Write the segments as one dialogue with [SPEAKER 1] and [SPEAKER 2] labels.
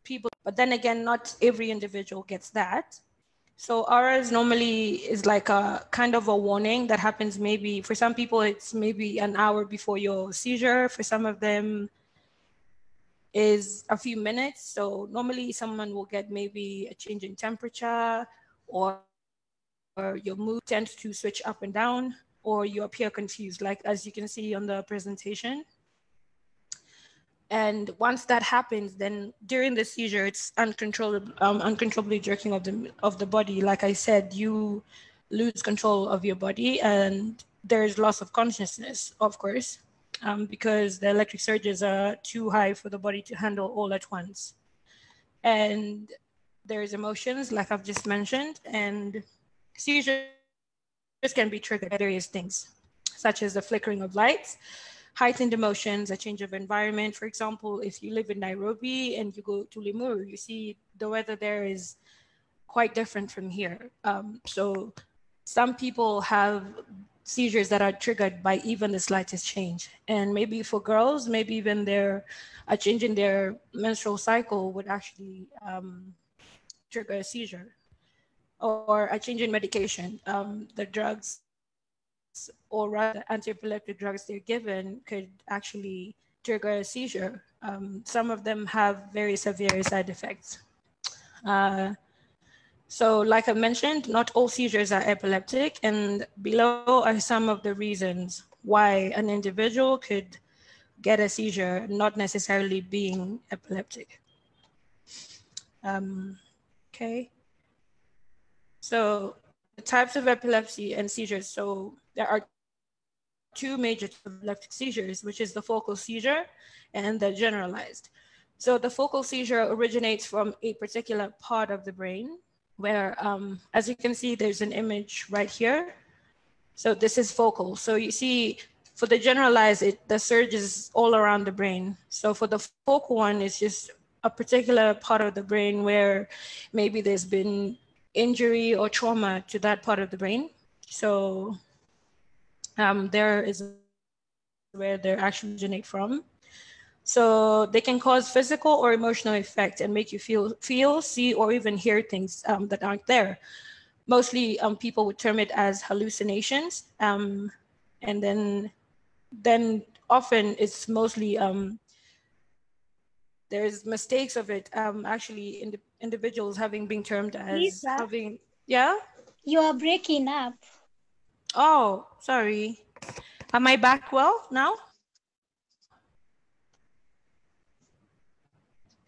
[SPEAKER 1] people, but then again, not every individual gets that. So ours normally is like a kind of a warning that happens maybe, for some people, it's maybe an hour before your seizure. For some of them is a few minutes. So normally someone will get maybe a change in temperature, or your mood tends to switch up and down, or you appear confused, like as you can see on the presentation. And once that happens, then during the seizure, it's uncontrollably jerking of the body. Like I said, you lose control of your body, and there's loss of consciousness, of course, because the electric surges are too high for the body to handle all at once. And there's emotions, like I've just mentioned, and seizures can be triggered by various things, such as the flickering of lights, heightened emotions, a change of environment. For example, if you live in Nairobi and you go to Limuru, you see the weather there is quite different from here. So some people have seizures that are triggered by even the slightest change. And maybe for girls, maybe even a change in their menstrual cycle would actually trigger a seizure, or a change in medication. The drugs, or rather anti-epileptic drugs they're given, could actually trigger a seizure. Some of them have very severe side effects. So like I mentioned, not all seizures are epileptic, and below are some of the reasons why an individual could get a seizure, not necessarily being epileptic. Okay. So the types of epilepsy and seizures. So there are two major epileptic seizures, which is the focal seizure and the generalized. So the focal seizure originates from a particular part of the brain where, as you can see, there's an image right here. So this is focal. So you see, for the generalized, the surge is all around the brain. So for the focal one, it's just a particular part of the brain where maybe there's been injury or trauma to that part of the brain. So there is where they actually originate from. So they can cause physical or emotional effect and make you feel, see, or even hear things that aren't there. Mostly people would term it as hallucinations. And then often it's mostly, there's mistakes of it, actually individuals having been termed as
[SPEAKER 2] Lisa,
[SPEAKER 1] having, yeah?
[SPEAKER 2] You are breaking up.
[SPEAKER 1] Oh, sorry. Am I back well now?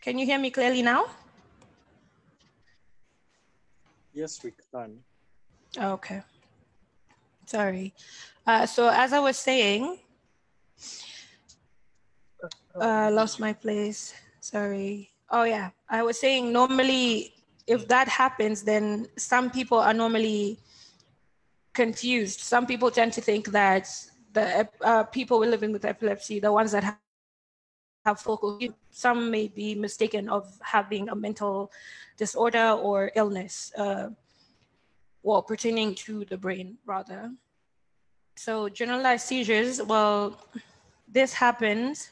[SPEAKER 1] Can you hear me clearly now?
[SPEAKER 3] Yes, we can.
[SPEAKER 1] Okay. Sorry. So as I was saying, lost my place. Sorry. Oh yeah, I was saying normally if that happens, then some people are normally confused. Some people tend to think that the people living with epilepsy, the ones that have focal, some may be mistaken of having a mental disorder or illness, well, pertaining to the brain rather. So generalized seizures, well, this happens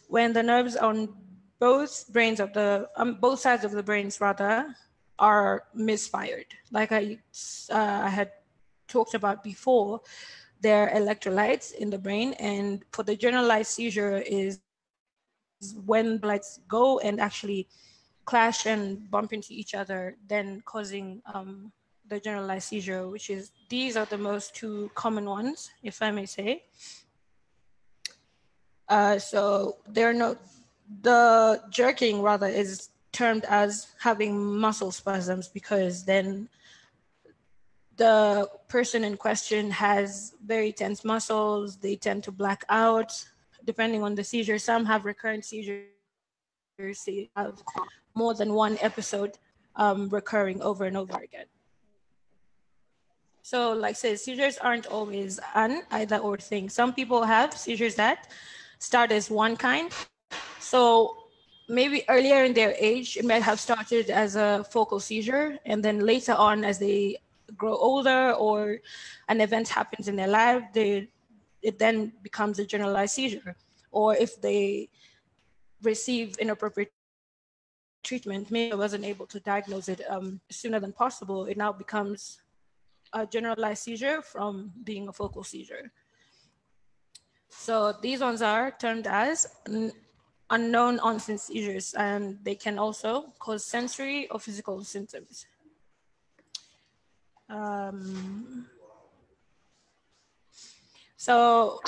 [SPEAKER 1] when the nerves on both brains of the, both sides of the brains rather, are misfired. Like I had talked about before, there are electrolytes in the brain, and for the generalized seizure is when the lights go and actually clash and bump into each other, then causing the generalized seizure, which is, these are the most two common ones, if I may say. So the jerking rather is termed as having muscle spasms, because then the person in question has very tense muscles, they tend to black out, depending on the seizure. Some have recurrent seizures, they have more than one episode recurring over and over again. So like I said, seizures aren't always an either or thing. Some people have seizures that start as one kind. So maybe earlier in their age, it might have started as a focal seizure, and then later on, as they grow older or an event happens in their life, it then becomes a generalized seizure. Or if they receive inappropriate treatment, maybe I wasn't able to diagnose it sooner than possible, it now becomes a generalized seizure from being a focal seizure. So these ones are termed as unknown onset seizures, and they can also cause sensory or physical symptoms. So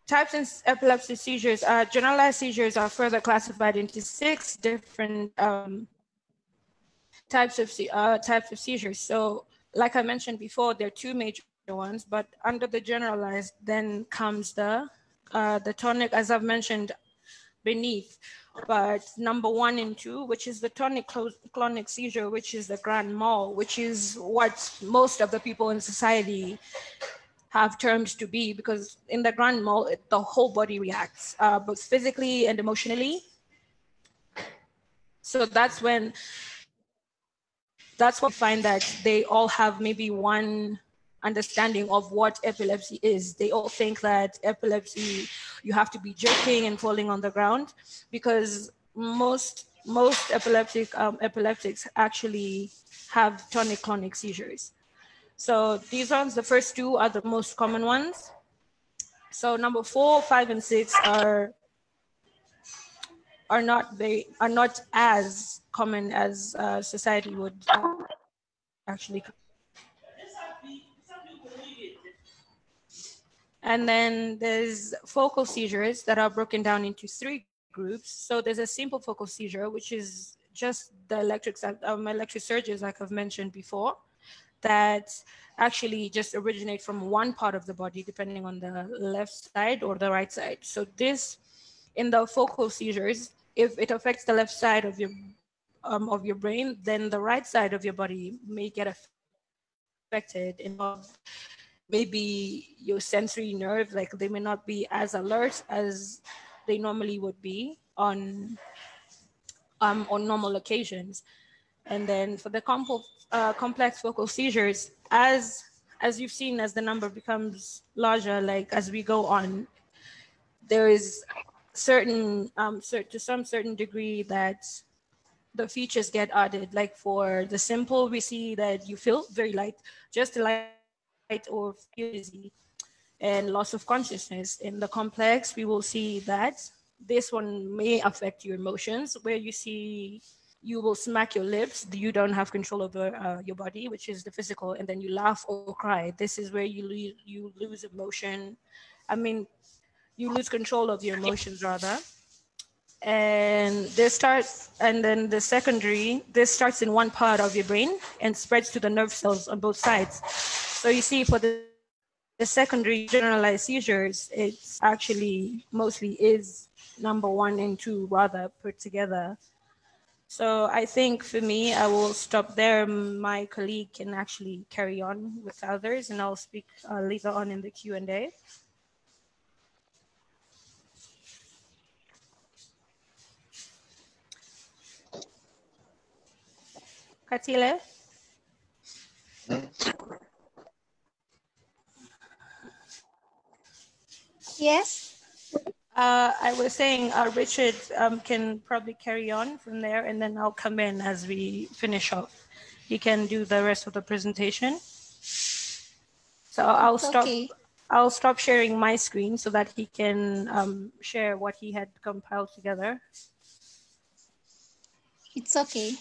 [SPEAKER 1] types in epilepsy seizures, generalized seizures are further classified into 6 different types of seizures. So like I mentioned before, there are 2 major ones, but under the generalized then comes the tonic, as I've mentioned beneath, but number 1 and 2, which is the tonic-clonic seizure, which is the grand mal, which is what most of the people in society have terms to be, because in the grand mal, the whole body reacts, both physically and emotionally. So that's when we find that they all have maybe one understanding of what epilepsy is. They all think that epilepsy, you have to be jerking and falling on the ground, because most epileptics actually have tonic-clonic seizures. So these ones, the first 2 are the most common ones. So number 4, 5, and 6 are not as common as society would actually. And then there's focal seizures that are broken down into 3 groups. So there's a simple focal seizure, which is just the electric surges, like I've mentioned before, that actually just originate from one part of the body, depending on the left side or the right side. So this, in the focal seizures, if it affects the left side of your brain, then the right side of your body may get affected, involve maybe your sensory nerve, like they may not be as alert as they normally would be on normal occasions. And then for the complex focal seizures, as you've seen, as the number becomes larger, like as we go on, there is certain to some certain degree that the features get added. Like for the simple, we see that you feel very light, just light, or feel dizzy, and loss of consciousness. In the complex, we will see that this one may affect your emotions, where you will smack your lips, you don't have control over your body, which is the physical, and then you laugh or cry. This is where you lose emotion. I mean, you lose control of your emotions rather. And then the secondary, this starts in one part of your brain and spreads to the nerve cells on both sides. So you see, for the secondary generalized seizures, it's actually mostly is number 1 and 2 rather put together. So I think for me, I will stop there. My colleague can actually carry on with others, and I'll speak later on in the Q&A. Katile?
[SPEAKER 2] Yes.
[SPEAKER 1] I was saying Richard can probably carry on from there, and then I'll come in as we finish up. He can do the rest of the presentation. So I'll stop.
[SPEAKER 2] Okay.
[SPEAKER 1] I'll stop sharing my screen so that he can share what he had compiled together.
[SPEAKER 2] It's okay.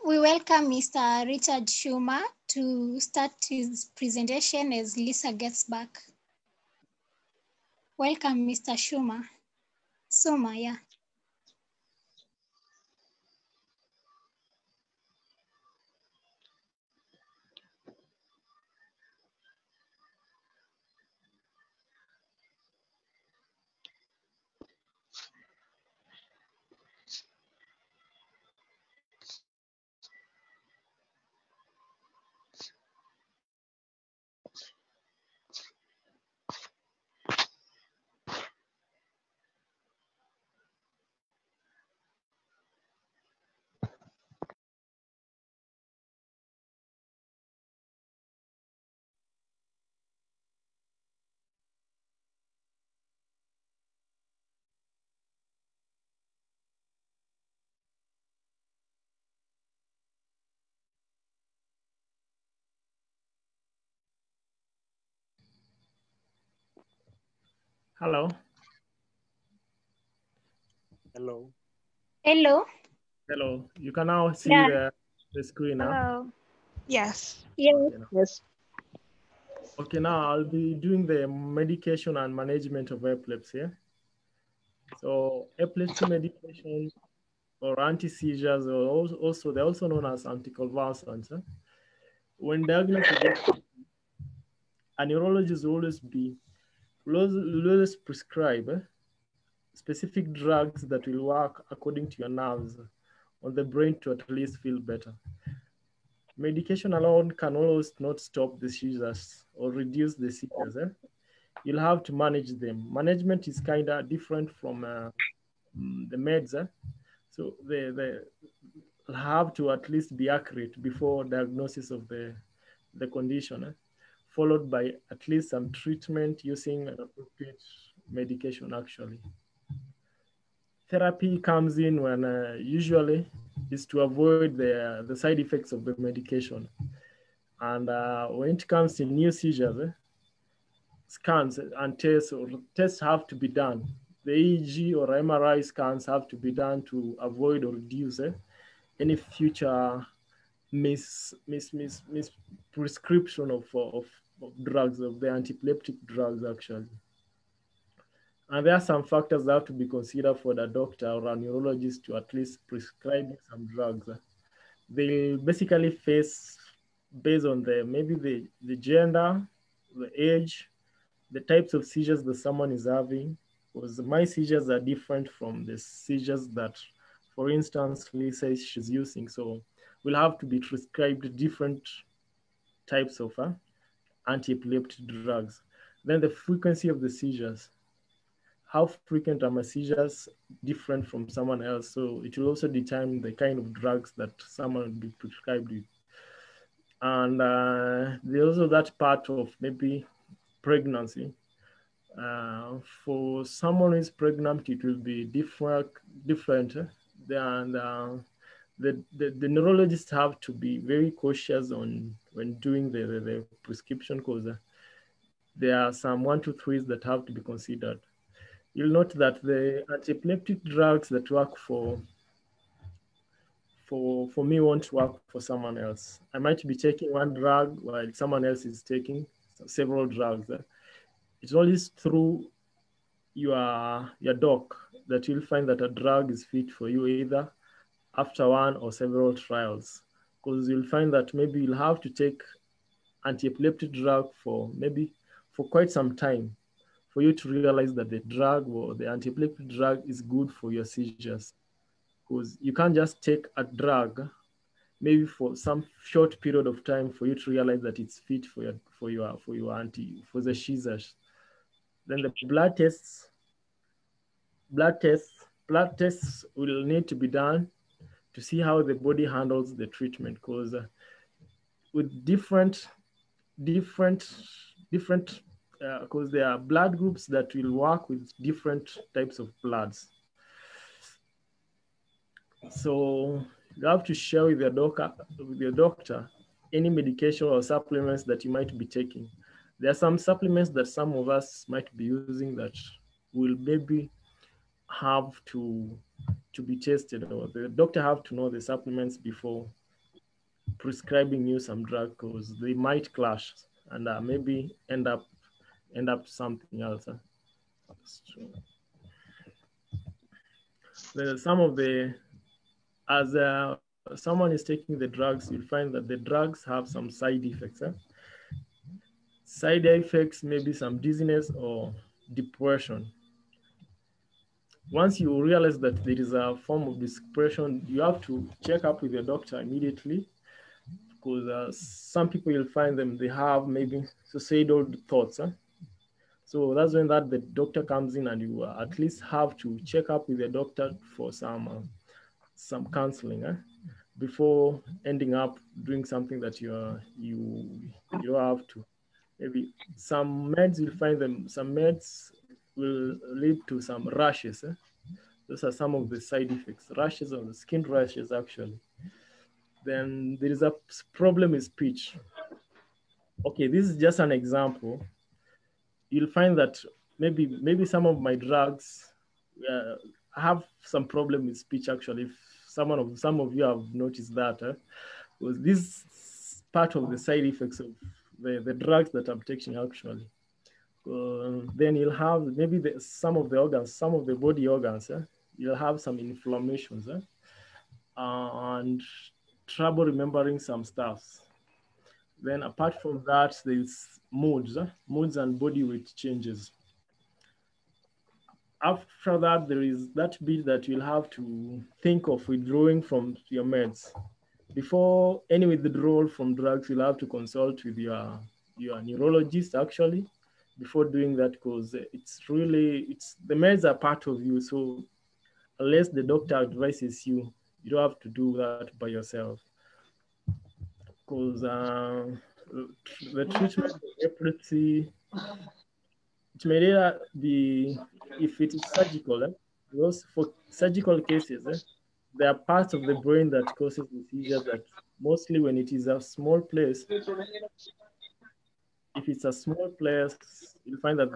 [SPEAKER 2] We welcome Mr. Richard Tsuma to start his presentation as Lisa gets back. Welcome, Mr. Tsuma. Tsuma, yeah.
[SPEAKER 4] Hello.
[SPEAKER 3] Hello.
[SPEAKER 2] Hello.
[SPEAKER 4] Hello. You can now see
[SPEAKER 2] Yeah.
[SPEAKER 4] the screen now.
[SPEAKER 2] Hello.
[SPEAKER 1] Yes.
[SPEAKER 2] Yes.
[SPEAKER 4] Okay, now.
[SPEAKER 5] Yes.
[SPEAKER 4] Okay, now I'll be doing the medication and management of epilepsy. So epilepsy medication or anti-seizures, or also they're also known as anticonvulsants. When diagnosed with epilepsy, a neurologist will always prescribe specific drugs that will work according to your nerves on the brain to at least feel better. Medication alone can always not stop the seizures or reduce the seizures. You'll have to manage them. Management is kind of different from the meds. So they have to at least be accurate before diagnosis of the condition, followed by at least some treatment using an appropriate medication actually. Therapy comes in when usually is to avoid the side effects of the medication. And when it comes to new seizures, scans and tests have to be done. The EEG or MRI scans have to be done to avoid or reduce any future prescription of drugs, of the anti-epileptic drugs actually. And there are some factors that have to be considered for the doctor or a neurologist to at least prescribe some drugs. They basically face based on maybe the gender, the age, the types of seizures that someone is having, because my seizures are different from the seizures that, for instance, Lisa she's using. So we'll have to be prescribed different types of anti-epileptic drugs. Then the frequency of the seizures. How frequent are my seizures different from someone else? So it will also determine the kind of drugs that someone will be prescribed with. And there's also that part of maybe pregnancy. For someone who is pregnant, it will be different. And the neurologists have to be very cautious when doing the prescription, because there are some 1, 2, 3s that have to be considered. You'll note that the anti-epileptic drugs that work for me won't work for someone else. I might be taking one drug while someone else is taking several drugs. It's only through your doc that you'll find that a drug is fit for you, either after one or several trials, because you'll find that maybe you'll have to take anti-epileptic drug for quite some time for you to realize that the drug or the anti-epileptic drug is good for your seizures. Because you can't just take a drug maybe for some short period of time for you to realize that it's fit for the seizures. Then the blood tests will need to be done to see how the body handles the treatment, because with different because there are blood groups that will work with different types of bloods. So you have to share with your doctor any medication or supplements that you might be taking. There are some supplements that some of us might be using that will maybe have to be tested, or the doctor have to know the supplements before prescribing you some drug, because they might clash and maybe end up something else. As someone is taking the drugs, you'll find that the drugs have some side effects. Side effects, maybe some dizziness or depression. Once you realize that there is a form of depression, you have to check up with your doctor immediately, because some people you'll find they have maybe suicidal thoughts. So that's when the doctor comes in, and you at least have to check up with your doctor for some counseling before ending up doing something that you have to. Maybe some meds, you'll find some meds will lead to some rashes. Those are some of the side effects, rashes or the skin rashes actually. Then there is a problem with speech. Okay, this is just an example. You'll find that maybe some of my drugs have some problem with speech. Actually, if some of you have noticed that, was this part of the side effects of the drugs that I'm taking actually. Then you'll have maybe some of the organs, some of the body organs, you'll have some inflammations and trouble remembering some stuff. Then apart from that, there's moods and body weight changes. After that, there is that bit that you'll have to think of withdrawing from your meds. Before any withdrawal from drugs, you'll have to consult with your neurologist actually before doing that, because the meds are part of you. So unless the doctor advises you, you don't have to do that by yourself. Because the treatment of epilepsy, it may either be, if it is surgical, because for surgical cases, there are parts of the brain that causes the seizure that mostly when it is a small place, if it's a small place, you'll find that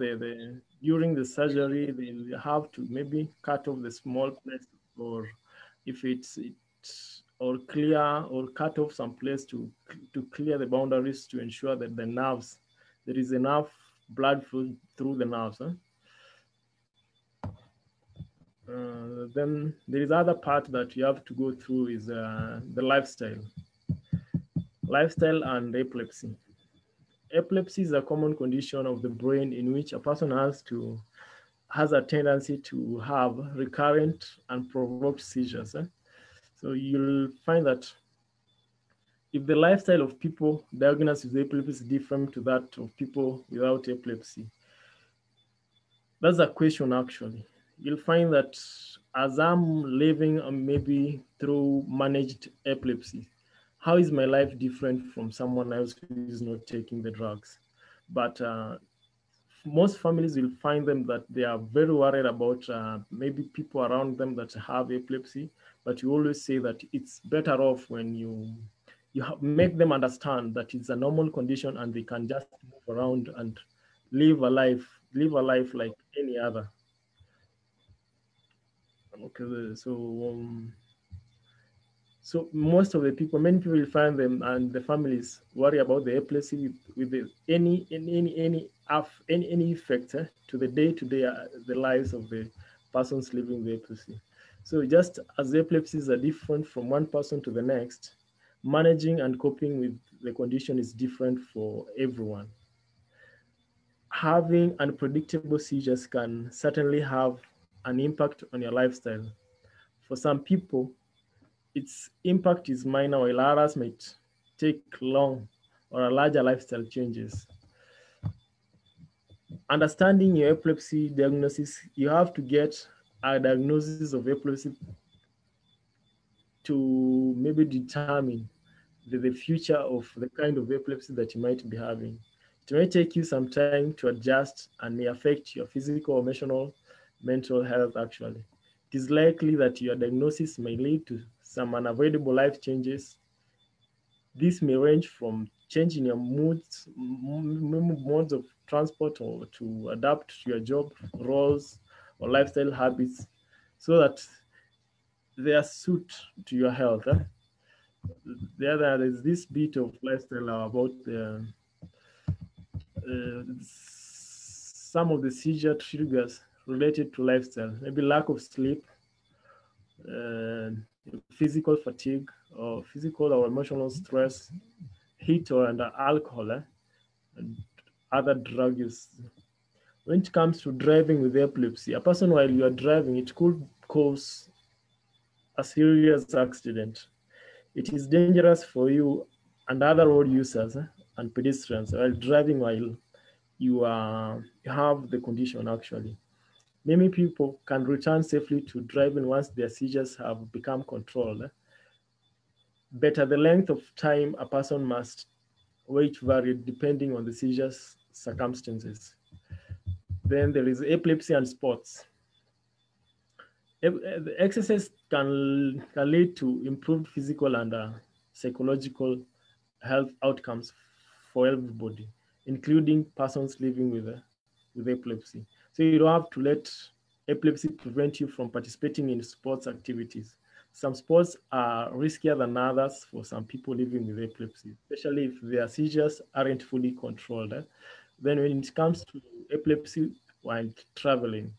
[SPEAKER 4] during the surgery, they'll have to maybe cut off the small place, or if or clear or cut off some place to clear the boundaries to ensure that the nerves, there is enough blood flow through the nerves. Then there is other part that you have to go through is the lifestyle and epilepsy. Epilepsy is a common condition of the brain in which a person has a tendency to have recurrent and provoked seizures. So you'll find that if the lifestyle of people diagnosed with epilepsy is different to that of people without epilepsy, that's a question actually. You'll find that as I'm living maybe through managed epilepsy, how is my life different from someone else who is not taking the drugs? But most families will find them that they are very worried about maybe people around them that have epilepsy, but you always say that it's better off when you make them understand that it's a normal condition and they can just move around and live a life like any other. Okay, so most of the people, many people will find them and the families worry about the epilepsy with any effect to the day-to-day the lives of the persons living with epilepsy. So just as epilepsies are different from one person to the next, managing and coping with the condition is different for everyone. Having unpredictable seizures can certainly have an impact on your lifestyle. For some people, its impact is minor, while others might take long or a larger lifestyle changes. Understanding your epilepsy diagnosis, you have to get a diagnosis of epilepsy to maybe determine the future of the kind of epilepsy that you might be having. It may take you some time to adjust and may affect your physical, emotional, mental health actually. It is likely that your diagnosis may lead to some unavoidable life changes. This may range from changing your modes of transport or to adapt to your job roles or lifestyle habits so that they are suited to your health. The other is this bit of lifestyle about some of the seizure triggers related to lifestyle, maybe lack of sleep, physical fatigue, or physical or emotional stress, heat or under alcohol, and other drug use. When it comes to driving with epilepsy, a person while you are driving, it could cause a serious accident. It is dangerous for you and other road users and pedestrians while driving while you have the condition actually. Many people can return safely to driving once their seizures have become controlled. But the length of time a person must wait vary depending on the seizures circumstances. Then there is epilepsy and sports. The exercise can lead to improved physical and psychological health outcomes for everybody, including persons living with epilepsy. So you don't have to let epilepsy prevent you from participating in sports activities. Some sports are riskier than others for some people living with epilepsy, especially if their seizures aren't fully controlled. Then when it comes to epilepsy while traveling,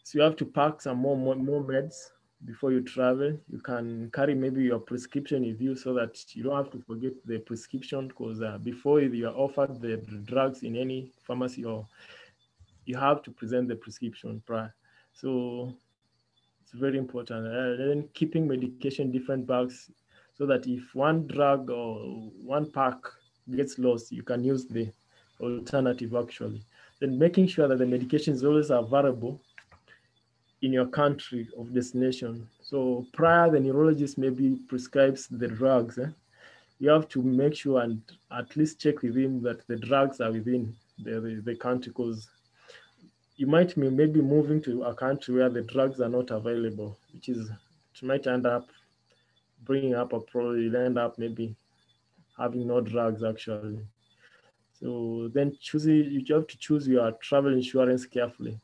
[SPEAKER 4] so you have to pack some more meds before you travel. You can carry maybe your prescription with you so that you don't have to forget the prescription, because before you are offered the drugs in any pharmacy, or you have to present the prescription prior. So it's very important. Then keeping medication different bags so that if one drug or one pack gets lost, you can use the alternative actually. Then making sure that the medication is always available in your country of destination. So prior, the neurologist maybe prescribes the drugs. You have to make sure and at least check with him that the drugs are within the country, because you might be maybe moving to a country where the drugs are not available, which might end up bringing up a problem. You'll end up maybe having no drugs actually. So then you have to choose your travel insurance carefully.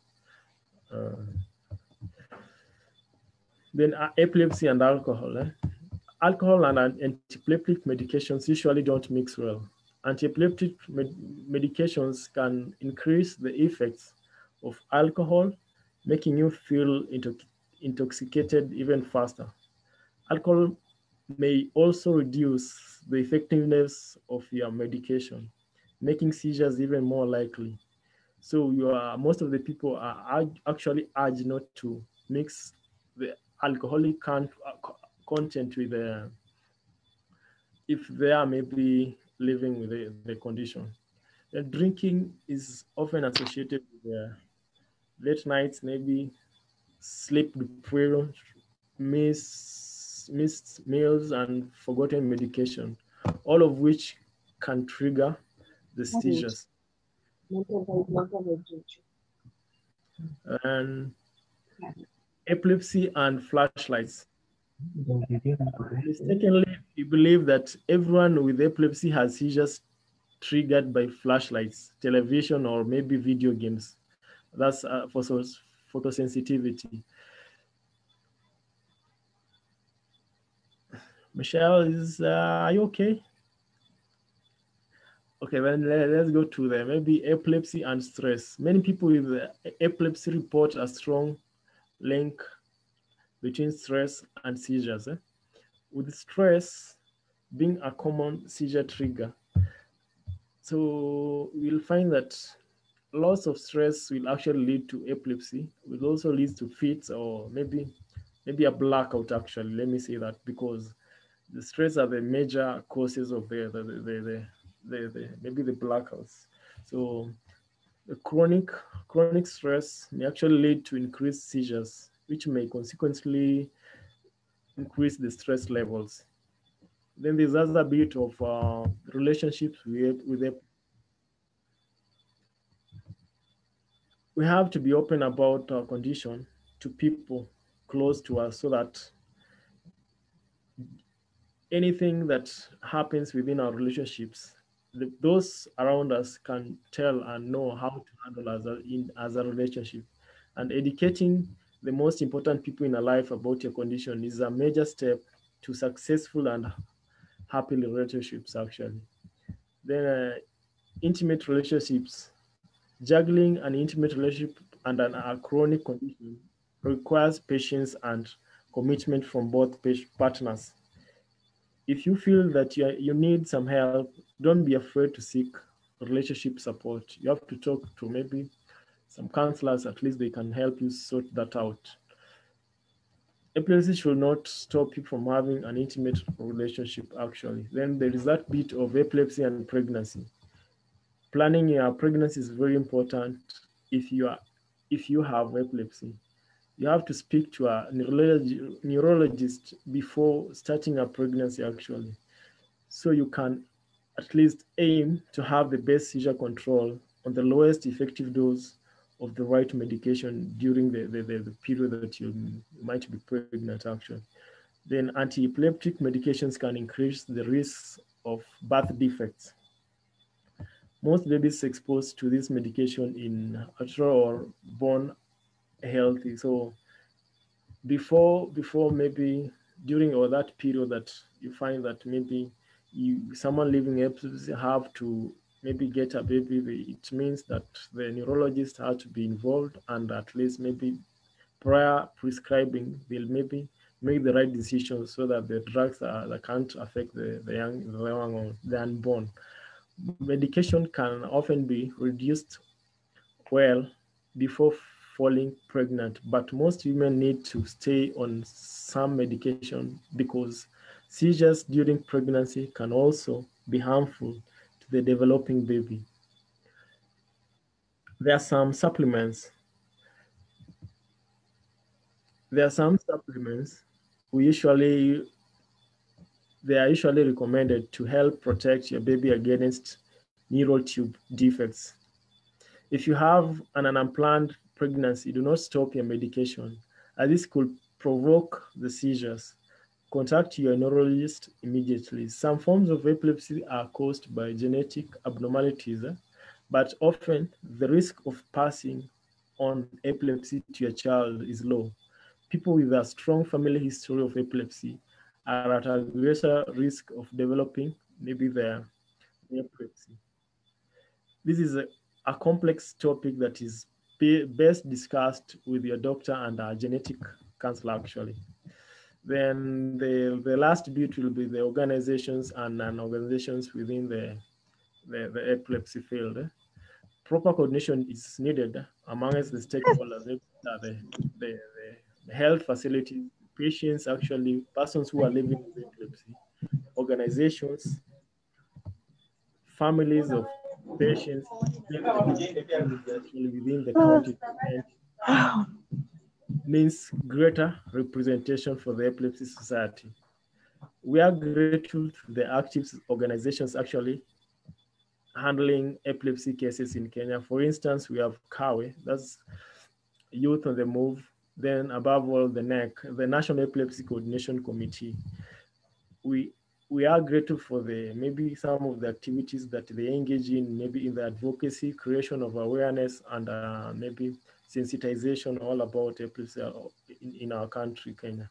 [SPEAKER 4] Then epilepsy and alcohol. Alcohol and antiepileptic medications usually don't mix well. Antiepileptic medications can increase the effects of alcohol, making you feel intoxicated even faster. Alcohol may also reduce the effectiveness of your medication, making seizures even more likely. So most of the people are actually urged not to mix the alcoholic content with if they are maybe living with the condition. The drinking is often associated with late nights, maybe sleep deprivation, missed meals, and forgotten medication, all of which can trigger the seizures. And epilepsy and flashlights. Mistakenly, we believe that everyone with epilepsy has seizures triggered by flashlights, television, or maybe video games. That's for photosensitivity. Michelle, are you okay? Okay, then let's go to maybe epilepsy and stress. Many people with epilepsy report a strong link between stress and seizures. With stress being a common seizure trigger. So we'll find that loss of stress will actually lead to epilepsy, will also lead to fits, or maybe a blackout actually, let me say that, because the stress are the major causes of maybe the blackouts. So the chronic stress may actually lead to increased seizures, which may consequently increase the stress levels. Then there's other bit of relationships with it. We have to be open about our condition to people close to us, so that anything that happens within our relationships, those around us can tell and know how to handle as a relationship. And educating the most important people in our life about your condition is a major step to successful and happy relationships actually. Then intimate relationships. Juggling an intimate relationship and a chronic condition requires patience and commitment from both partners. If you feel that you need some help, don't be afraid to seek relationship support. You have to talk to maybe some counselors, at least they can help you sort that out. Epilepsy should not stop you from having an intimate relationship actually. Then there is that bit of epilepsy and pregnancy. Planning your pregnancy is very important. If you have epilepsy, you have to speak to a neurologist before starting a pregnancy actually, so you can at least aim to have the best seizure control on the lowest effective dose of the right medication during the period that you might be pregnant actually. Then anti-epileptic medications can increase the risks of birth defects. Most babies exposed to this medication in utero or born healthy. So before maybe during or that period that you find that maybe someone living epilepsy have to maybe get a baby, it means that the neurologist has to be involved, and at least maybe prior prescribing, they'll maybe make the right decisions so that the drugs that can't affect the young or the unborn. Medication can often be reduced well before falling pregnant, but most women need to stay on some medication because seizures during pregnancy can also be harmful to the developing baby. There are some supplements. They are usually recommended to help protect your baby against neural tube defects. If you have an unplanned pregnancy, do not stop your medication, as this could provoke the seizures. Contact your neurologist immediately. Some forms of epilepsy are caused by genetic abnormalities, but often the risk of passing on epilepsy to your child is low. People with a strong family history of epilepsy are at a greater risk of developing maybe their epilepsy. This is a complex topic that is best discussed with your doctor and a genetic counselor, actually. Then the last bit will be the organizations and non-organizations within the epilepsy field. Proper coordination is needed amongst the stakeholders, the health facilities, patients, actually, persons who are living with epilepsy, organizations, families of patients, actually within the county means greater representation for the Epilepsy Society. We are grateful to the active organizations actually handling epilepsy cases in Kenya. For instance, we have KAWE, that's Youth on the Move. Then above all, the NEC, the National Epilepsy Coordination Committee. We are grateful for maybe some of the activities that they engage in, maybe in the advocacy, creation of awareness, and maybe sensitization all about epilepsy in our country, Kenya.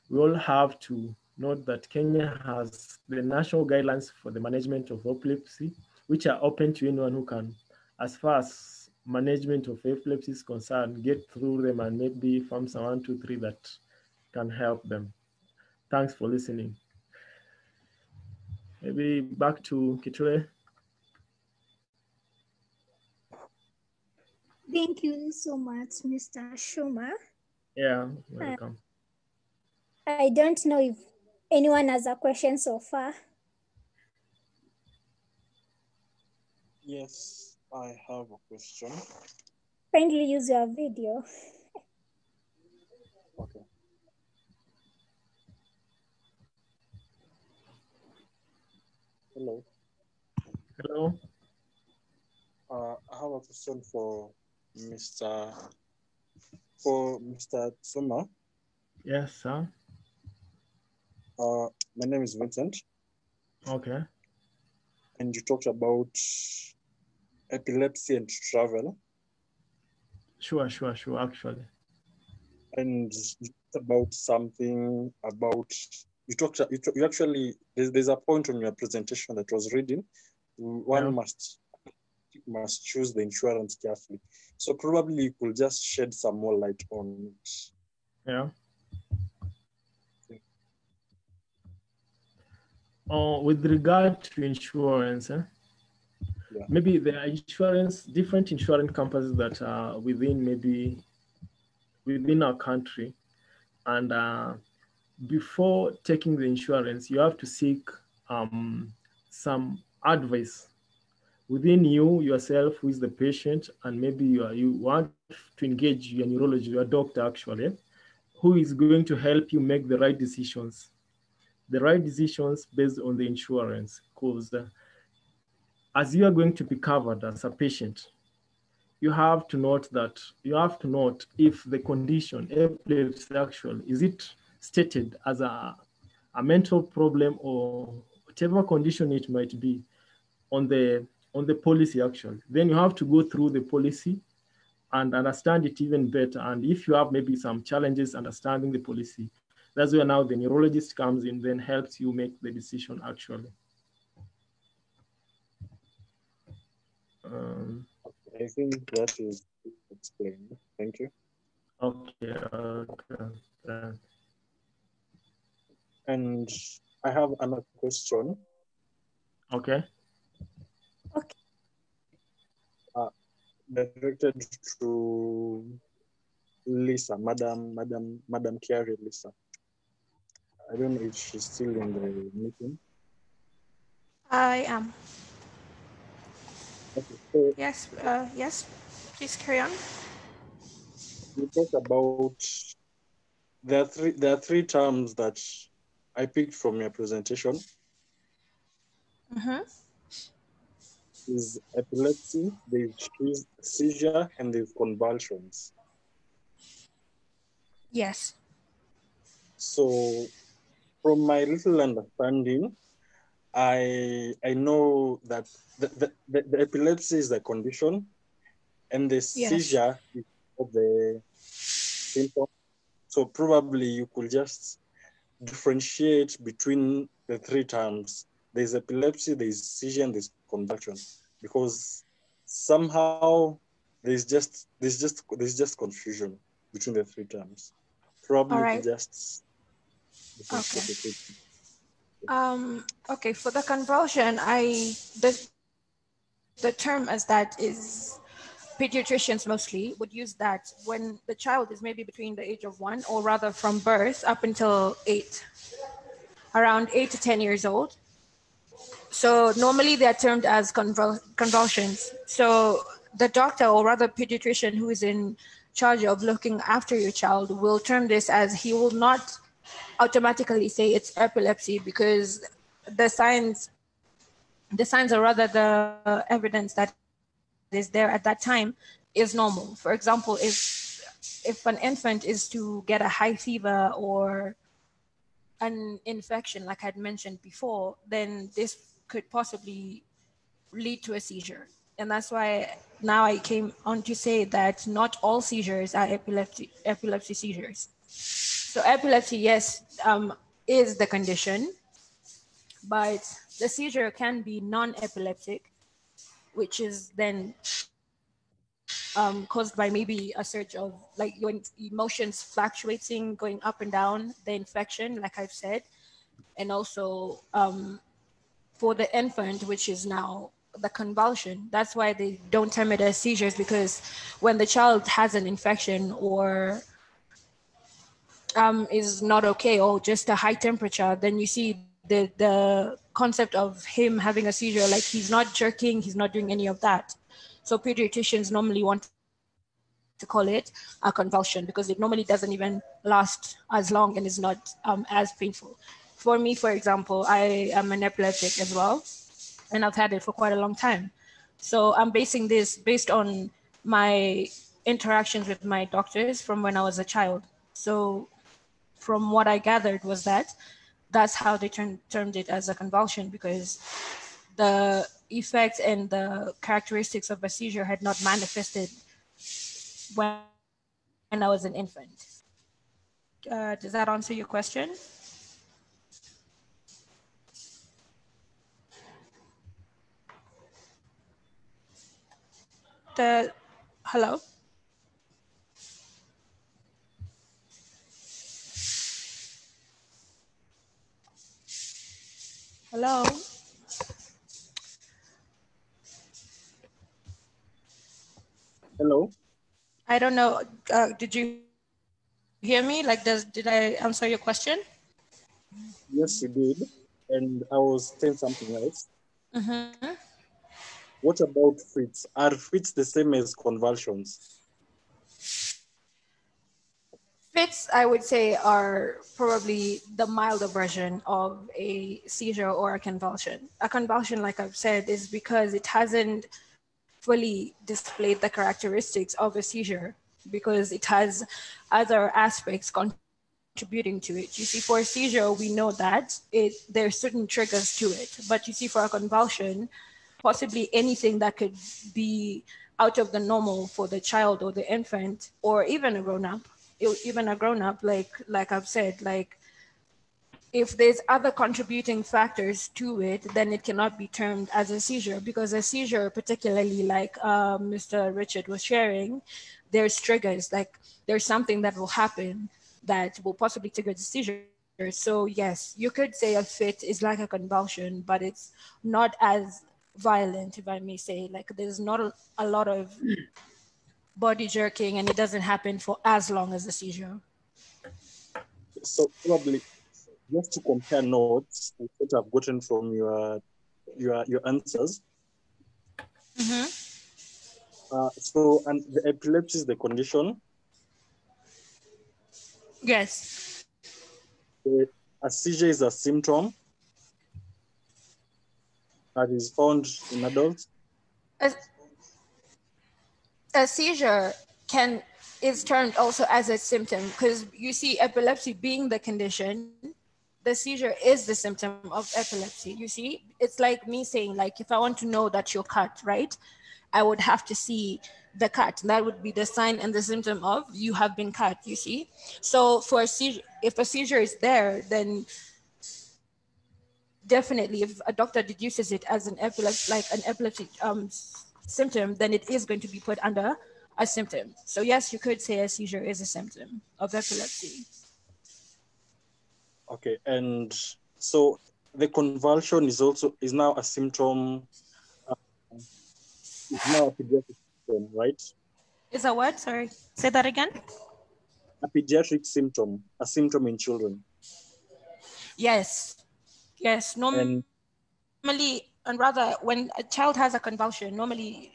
[SPEAKER 4] We all have to note that Kenya has the national guidelines for the management of epilepsy, which are open to anyone who can, as far as management of epilepsy is concerned, get through them and maybe form some 1, 2, 3 that can help them. Thanks for listening. Maybe back to Katile.
[SPEAKER 2] Thank you so much, Mr. Tsuma.
[SPEAKER 4] Yeah, welcome.
[SPEAKER 2] I don't know if anyone has a question so far.
[SPEAKER 3] Yes, I have a question.
[SPEAKER 2] Kindly use your video.
[SPEAKER 3] Okay. Hello.
[SPEAKER 4] Hello.
[SPEAKER 3] I have a question for Mr. Tsuma.
[SPEAKER 4] Yes, sir.
[SPEAKER 3] My name is Vincent.
[SPEAKER 4] Okay.
[SPEAKER 3] And you talked about epilepsy and travel.
[SPEAKER 4] Sure, actually.
[SPEAKER 3] And you talked about something about, you actually, there's a point on your presentation that was reading, one must choose the insurance carefully. So probably you could just shed some more light on it.
[SPEAKER 4] Yeah. With regard to insurance,
[SPEAKER 3] Yeah.
[SPEAKER 4] maybe there are different insurance companies that are within our country. And before taking the insurance, you have to seek some advice within yourself, who is the patient, and maybe you want to engage your neurologist, your doctor actually, who is going to help you make the right decisions based on the insurance. Because as you are going to be covered as a patient, you have to note if the condition, epilepsy actually, is it stated as a mental problem or whatever condition it might be on the on the policy actually. Then you have to go through the policy and understand it even better. And if you have maybe some challenges understanding the policy, that's where now the neurologist comes in, then helps you make the decision actually.
[SPEAKER 3] I think that is explained. Thank you.
[SPEAKER 4] Okay. Okay.
[SPEAKER 3] And I have another question.
[SPEAKER 4] Okay.
[SPEAKER 1] Okay.
[SPEAKER 3] Directed to Lisa, Madam Kiarie Lisa. I don't know if she's still in the meeting.
[SPEAKER 1] I am.
[SPEAKER 3] Okay, so
[SPEAKER 1] Yes, yes, please carry on.
[SPEAKER 3] we talk about there are three terms that I picked from your presentation.
[SPEAKER 1] Mm-hmm.
[SPEAKER 3] Is epilepsy, there's seizure, and there's convulsions.
[SPEAKER 1] Yes.
[SPEAKER 3] So from my little understanding, I know that the epilepsy is the condition and the seizure is the symptom. So probably you could just differentiate between the three terms. There's epilepsy, there's seizure, and there's convulsion, because somehow there's just confusion between the three terms. Probably
[SPEAKER 1] All right.
[SPEAKER 3] just
[SPEAKER 1] okay. Okay, for the convulsion, the term as that is pediatricians mostly would use that when the child is maybe between the age of 1, or rather from birth up until 8, around 8 to 10 years old. So normally they're termed as convulsions. So the doctor, or rather pediatrician who is in charge of looking after your child, will term this as, he will not automatically say it's epilepsy, because the signs, or rather the evidence that is there at that time is normal. For example, if an infant is to get a high fever or an infection, like I'd mentioned before, then this could possibly lead to a seizure. And that's why now I came on to say that not all seizures are epilepsy seizures. So epilepsy, yes, is the condition, but the seizure can be non-epileptic, which is then caused by maybe a surge of, like, your emotions fluctuating, going up and down, the infection, like I've said, and also for the infant, which is now the convulsion. That's why they don't term it as seizures, because when the child has an infection or is not okay, or just a high temperature, then you see the concept of him having a seizure, like he's not jerking, he's not doing any of that. So pediatricians normally want to call it a convulsion, because it normally doesn't even last as long and is not as painful. For me, for example, I am an epileptic as well, and I've had it for quite a long time. So I'm basing this based on my interactions with my doctors from when I was a child. So from what I gathered was that that's how they termed it as a convulsion, because the effects and the characteristics of a seizure had not manifested when I was an infant. Does that answer your question? Hello? Hello?
[SPEAKER 3] Hello?
[SPEAKER 1] I don't know. Did you hear me? Like, did I answer your question?
[SPEAKER 3] Yes, you did. And I was saying something else.
[SPEAKER 1] Mm-hmm.
[SPEAKER 3] What about fits? Are fits the same as convulsions?
[SPEAKER 1] Fits, I would say, are probably the milder version of a seizure or a convulsion. A convulsion, like I've said, is because it hasn't fully displayed the characteristics of a seizure, because it has other aspects contributing to it. You see, for a seizure, we know that there are certain triggers to it, but you see, for a convulsion, possibly anything that could be out of the normal for the child or the infant, or even a grown-up, like I've said, like if there's other contributing factors to it, then it cannot be termed as a seizure, because a seizure, particularly like Mr. Richard was sharing, there's triggers, like there's something that will happen that will possibly trigger the seizure. So yes, you could say a fit is like a convulsion, but it's not as violent, if I may say. Like there's not a lot of body jerking, and it doesn't happen for as long as a seizure.
[SPEAKER 3] So probably just to compare notes with what I've gotten from your answers. So, and the epilepsy is the condition.
[SPEAKER 1] Yes.
[SPEAKER 3] A seizure is a symptom that is found in adults.
[SPEAKER 1] A seizure is termed also as a symptom, because you see, epilepsy being the condition, the seizure is the symptom of epilepsy. You see, it's like me saying, like, if I want to know that you're cut, right, I would have to see the cut. That would be the sign and the symptom of you have been cut, you see. So for a seizure, if a seizure is there, then definitely if a doctor deduces it as an epilepsy symptom, then it is going to be put under a symptom. So yes, you could say a seizure is a symptom of epilepsy.
[SPEAKER 3] Okay, and so the convulsion is now a symptom. Is now a pediatric symptom, right?
[SPEAKER 1] Is that what? Sorry, say that again.
[SPEAKER 3] A pediatric symptom, a symptom in children.
[SPEAKER 1] Yes. Normally, and rather, when a child has a convulsion, normally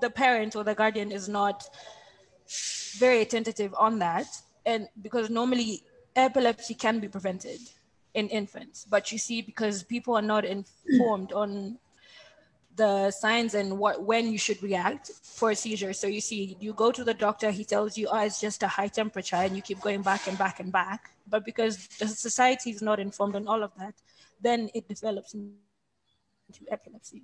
[SPEAKER 1] the parent or the guardian is not very attentive on that, and because normally epilepsy can be prevented in infants, but you see, because people are not informed on the signs and when you should react for a seizure. So you see, you go to the doctor, he tells you, oh, it's just a high temperature, and you keep going back and back and back. But because the society is not informed on all of that, then it develops into epilepsy.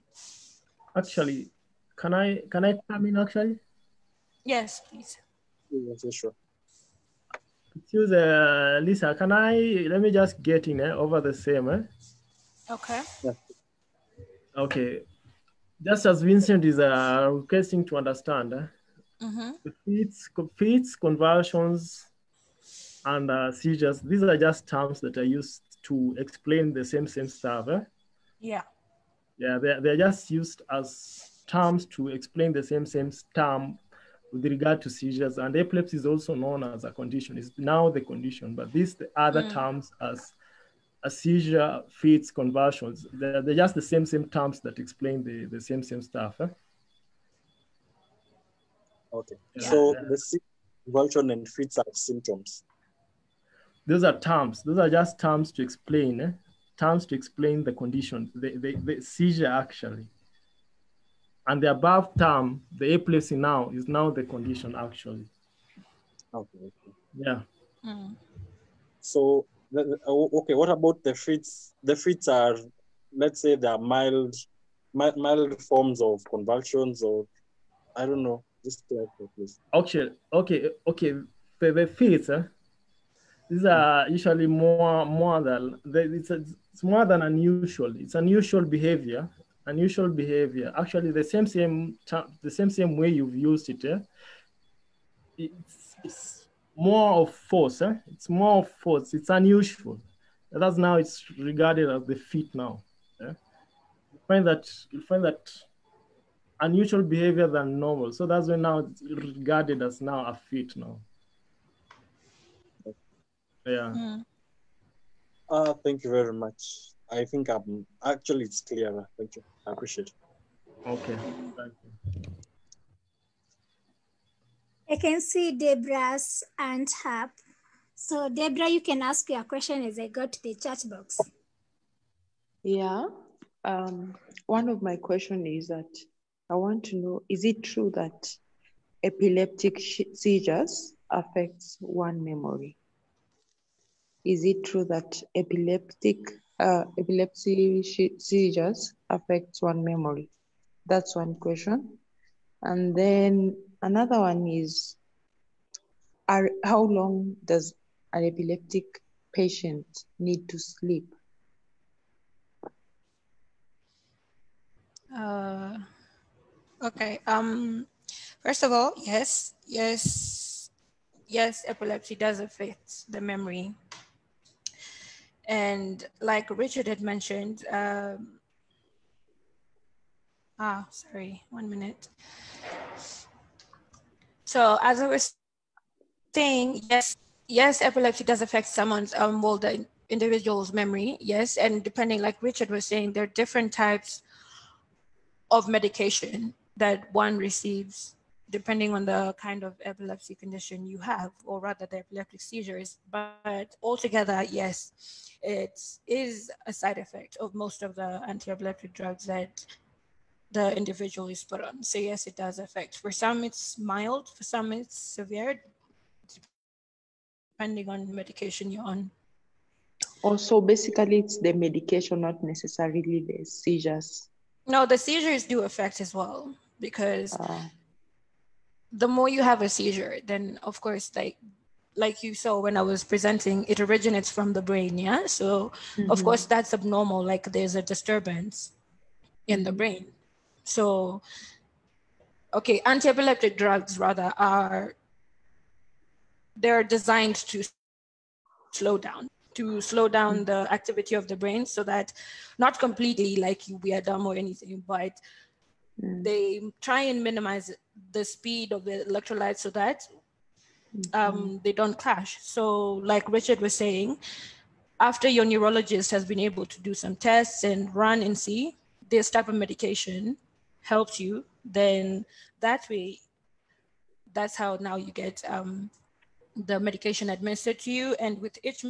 [SPEAKER 4] Actually, can I come in actually?
[SPEAKER 1] Yes, please.
[SPEAKER 3] Yes, sure.
[SPEAKER 4] Excuse Lisa, let me just get in over the same.
[SPEAKER 1] Okay.
[SPEAKER 3] Yeah.
[SPEAKER 4] Okay. Just as Vincent is requesting to understand, fits, convulsions, and seizures, these are just terms that are used to explain the same stuff.
[SPEAKER 1] Yeah.
[SPEAKER 4] Yeah, they're just used as terms to explain the same term with regard to seizures. And epilepsy is also known as a condition. It's now the condition, but the other terms as a seizure, fits, convulsions, they're just the same terms that explain the same stuff.
[SPEAKER 3] Okay. Yeah. So the convulsion and fits are symptoms.
[SPEAKER 4] Those are terms. Those are just terms to explain, the condition, the seizure actually. And the above term, the epilepsy now, is now the condition actually.
[SPEAKER 3] Okay.
[SPEAKER 4] Yeah.
[SPEAKER 3] So, okay, what about the fits? The fits are, let's say, they are mild forms of convulsions, or I don't know. Just clarify, please.
[SPEAKER 4] Okay. The fits, these are usually more than it's more than unusual. It's unusual behavior. Actually, the same way you've used it. It's more of force. It's more of force. It's unusual. That's now it's regarded as the fit now. You find that unusual behavior than normal. So that's when now it's regarded as now a fit now. Yeah.
[SPEAKER 3] Thank you very much. I think it's clearer. Thank you. I appreciate it.
[SPEAKER 4] Okay. Thank you.
[SPEAKER 2] I can see Deborah's hand up. So Deborah, you can ask your question as I go to the chat box.
[SPEAKER 5] Yeah. One of my questions is that I want to know, is it true that epileptic seizures affects one memory? Is it true that epilepsy seizures affects one memory? That's one question. And then another one is, how long does an epileptic patient need to sleep?
[SPEAKER 1] Okay. First of all, yes, epilepsy does affect the memory. And like Richard had mentioned, sorry, 1 minute. So as I was saying, yes, epilepsy does affect someone's, the individual's memory, yes. And depending, like Richard was saying, there are different types of medication that one receives depending on the kind of epilepsy condition you have, or rather the epileptic seizures. But altogether, yes, it is a side effect of most of the anti-epileptic drugs that the individual is put on. So yes, it does affect. For some, it's mild. For some, it's severe, depending on the medication you're on.
[SPEAKER 5] Also, basically, it's the medication, not necessarily the seizures.
[SPEAKER 1] No, the seizures do affect as well, because the more you have a seizure, then of course, like you saw when I was presenting, it originates from the brain, yeah? So of course that's abnormal, like there's a disturbance in the brain. So, okay, anti-epileptic drugs rather they're designed to slow down the activity of the brain, so that not completely like we are dumb or anything, but they try and minimize the speed of the electrolytes so that they don't clash. So like Richard was saying, after your neurologist has been able to do some tests and run and see this type of medication helps you, then that way, that's how now you get the medication administered to you. And with each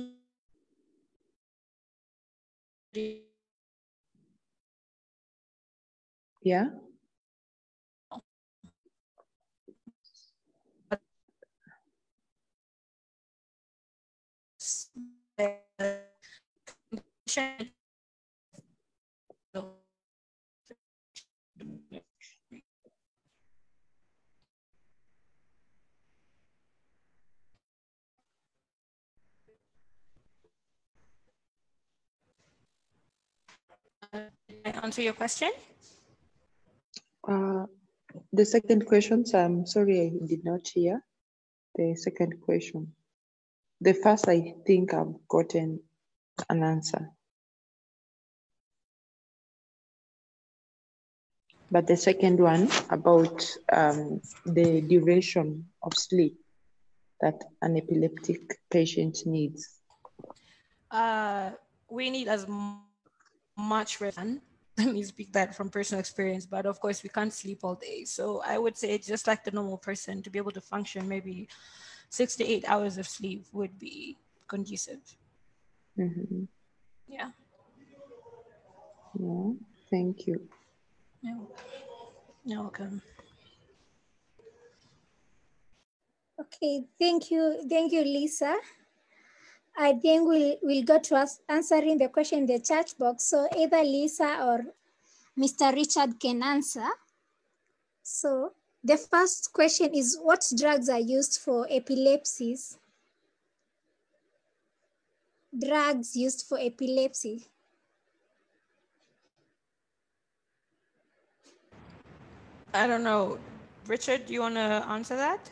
[SPEAKER 5] Yeah.
[SPEAKER 1] Did I answer your question?
[SPEAKER 5] The second question, I'm sorry I did not hear the second question. The first, I think I've gotten an answer. But the second one about the duration of sleep that an epileptic patient needs.
[SPEAKER 1] We need as much rest. Let me speak that from personal experience, but of course we can't sleep all day. So I would say just like the normal person, to be able to function, maybe 6 to 8 hours of sleep would be conducive.
[SPEAKER 5] Mm-hmm.
[SPEAKER 1] Yeah.
[SPEAKER 5] Yeah, thank you.
[SPEAKER 1] You're welcome.
[SPEAKER 2] Okay, thank you, Lisa. I think we'll go to us answering the question in the chat box. So either Lisa or Mr. Richard can answer. So the first question is, what drugs are used for epilepsies? Drugs used for epilepsy.
[SPEAKER 1] I don't know. Richard, do you want to answer that?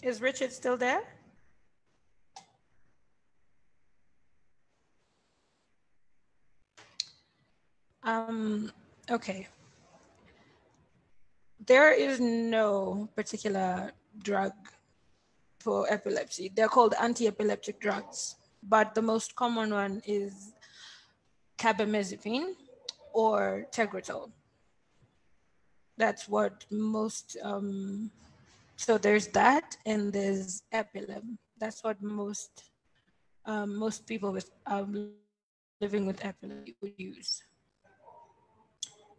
[SPEAKER 1] Is Richard still there? Okay. There is no particular drug for epilepsy. They're called anti-epileptic drugs, but the most common one is carbamazepine or Tegretol. That's what most, so there's that, and there's Epilem. That's what most people with living with epilepsy would use.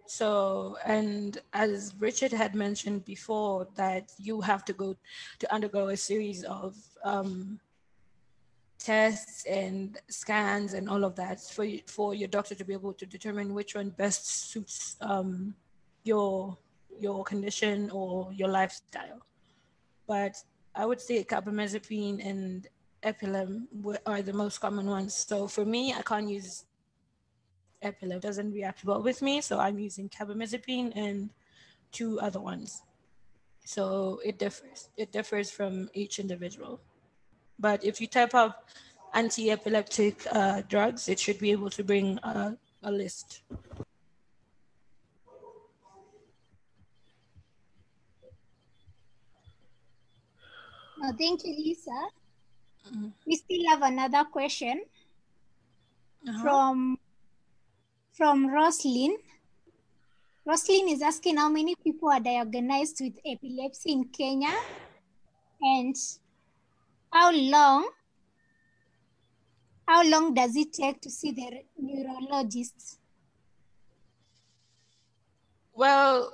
[SPEAKER 1] So, and as Richard had mentioned before, that you have to undergo a series of tests and scans and all of that for your doctor to be able to determine which one best suits your condition or your lifestyle. But I would say carbamazepine and Epilim are the most common ones. So for me, I can't use Epilim. It doesn't react well with me. So I'm using carbamazepine and 2 other ones. So it differs. It differs from each individual. But if you type up anti-epileptic drugs, it should be able to bring a list.
[SPEAKER 2] No, thank you, Lisa. We still have another question from Roslyn. Roslyn is asking how many people are diagnosed with epilepsy in Kenya, and how long does it take to see the neurologist?
[SPEAKER 1] Well,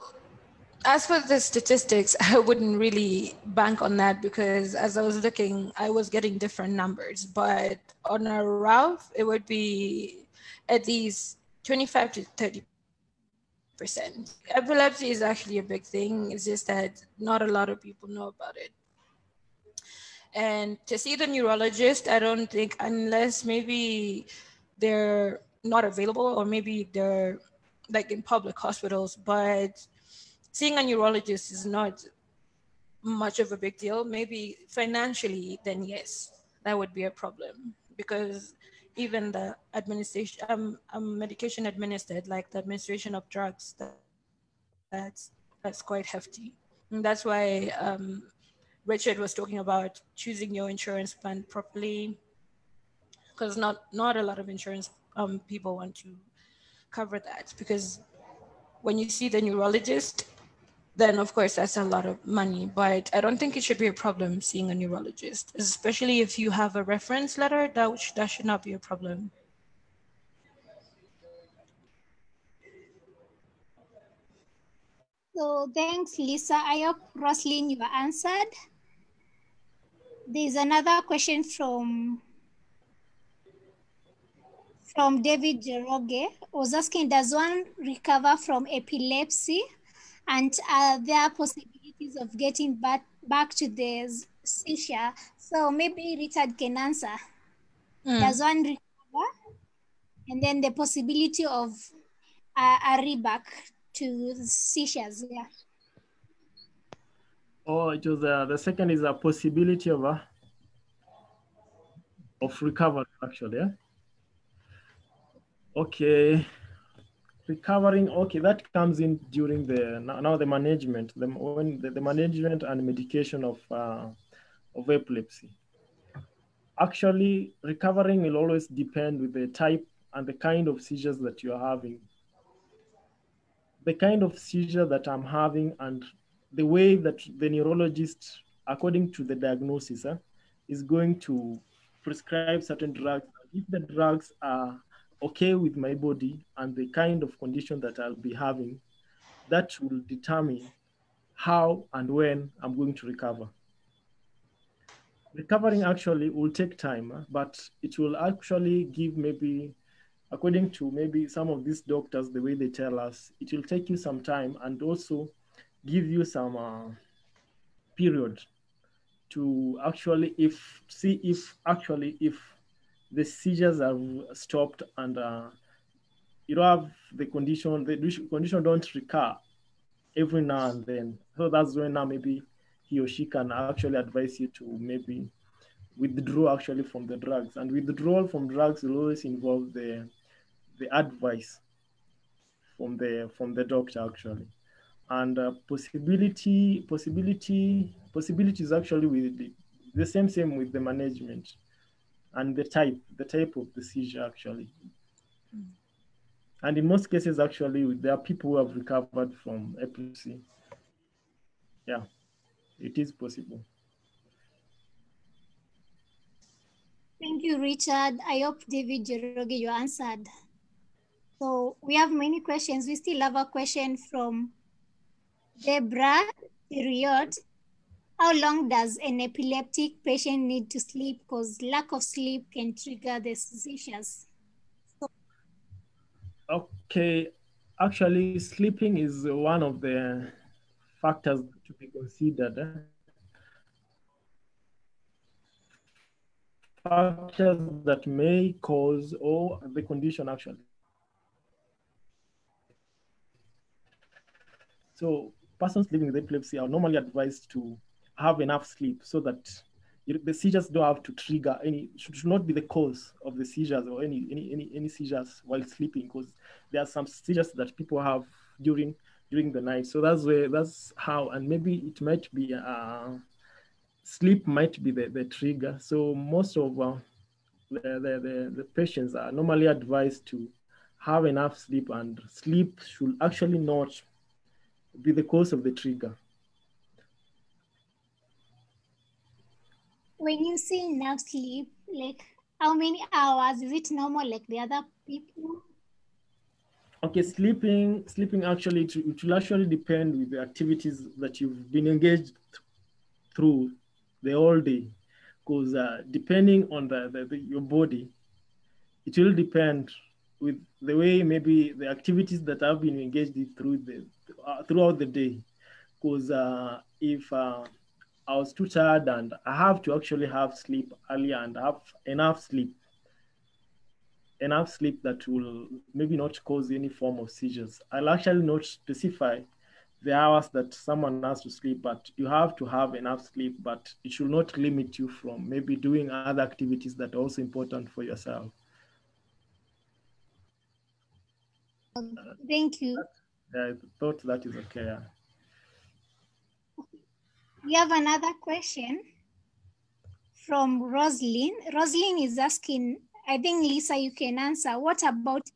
[SPEAKER 1] as for the statistics, I wouldn't really bank on that because as I was looking, I was getting different numbers. But on a rough, it would be at least 25 to 30%. Epilepsy is actually a big thing. It's just that not a lot of people know about it. And to see the neurologist, I don't think, unless maybe they're not available or maybe they're like in public hospitals, but seeing a neurologist is not much of a big deal. Maybe financially, then yes, that would be a problem because even the administration, medication administered, like the administration of drugs, that's quite hefty. And that's why Richard was talking about choosing your insurance plan properly, because not a lot of insurance people want to cover that, because when you see the neurologist, then of course that's a lot of money. But I don't think it should be a problem seeing a neurologist, especially if you have a reference letter. That should not be a problem.
[SPEAKER 2] So thanks, Lisa. I hope, Roslyn, you are answered. There's another question from David Jeroge, was asking, does one recover from epilepsy? And are there possibilities of getting back to the seizure? So maybe Richard can answer. Does one recover? And then the possibility of a reback to seizures, yeah.
[SPEAKER 4] Oh, it was the second is a possibility of recovery, actually. Yeah? Okay, recovering. Okay, that comes in during the now the management, the management and medication of epilepsy. Actually, recovering will always depend with the type and the kind of seizures that you are having. The kind of seizure that I'm having and the way that the neurologist, according to the diagnosis, is going to prescribe certain drugs. If the drugs are okay with my body and the kind of condition that I'll be having, that will determine how and when I'm going to recover. Recovering actually will take time, but it will actually give maybe, according to maybe some of these doctors, the way they tell us, it will take you some time and also give you some period to actually see if the seizures have stopped and you don't have the condition don't recur every now and then. So that's when now maybe he or she can actually advise you to maybe withdraw actually from the drugs. And withdrawal from drugs will always involve the advice from the doctor actually. And possibilities actually with the same with the management and the type of the seizure actually. And in most cases actually there are people who have recovered from epilepsy. Yeah, it is possible.
[SPEAKER 2] Thank you, Richard. I hope David Jeroge, you answered. So we have many questions. We still have a question from Deborah Riot How long does an epileptic patient need to sleep? Because lack of sleep can trigger the seizures.
[SPEAKER 4] Okay, actually, sleeping is one of the factors to be considered. Factors that may cause or the condition actually. So persons living with epilepsy are normally advised to have enough sleep so that the seizures don't have to trigger any, should not be the cause of the seizures or any seizures while sleeping, because there are some seizures that people have during the night. So that's how, and maybe it might be sleep might be the trigger. So most of the patients are normally advised to have enough sleep, and sleep should actually not be the cause of the trigger.
[SPEAKER 2] When you say enough sleep, like how many hours? Is it normal like the other people?
[SPEAKER 4] Okay, sleeping actually, it will actually depend with the activities that you've been engaged through the whole day, because depending on your body, it will depend with the way maybe the activities that I've been engaged in throughout the day. Because if I was too tired and I have to actually have sleep early and have enough sleep that will maybe not cause any form of seizures. I'll actually not specify the hours that someone has to sleep, but you have to have enough sleep, but it should not limit you from maybe doing other activities that are also important for yourself.
[SPEAKER 2] Thank you.
[SPEAKER 4] I thought that is okay. Yeah.
[SPEAKER 2] We have another question from Roslyn. Roslyn is asking, I think Lisa, you can answer. What about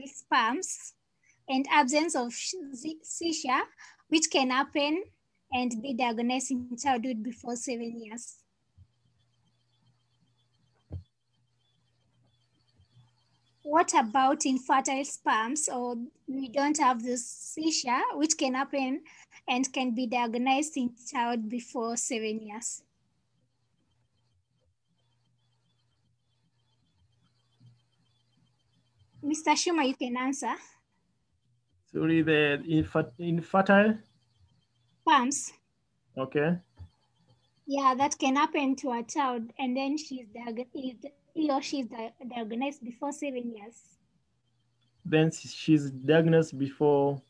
[SPEAKER 2] spasms and absence of seizure, which can happen and be diagnosed in childhood before 7 years? What about infertile spasms, or we don't have this seizure, which can happen and can be diagnosed in child before 7 years? Mr. Tsuma, you can answer.
[SPEAKER 4] Sorry, the infertile?
[SPEAKER 2] Spasms.
[SPEAKER 4] Okay.
[SPEAKER 2] Yeah, that can happen to a child, and then he or she is diagnosed before 7 years.
[SPEAKER 4] Then she's diagnosed before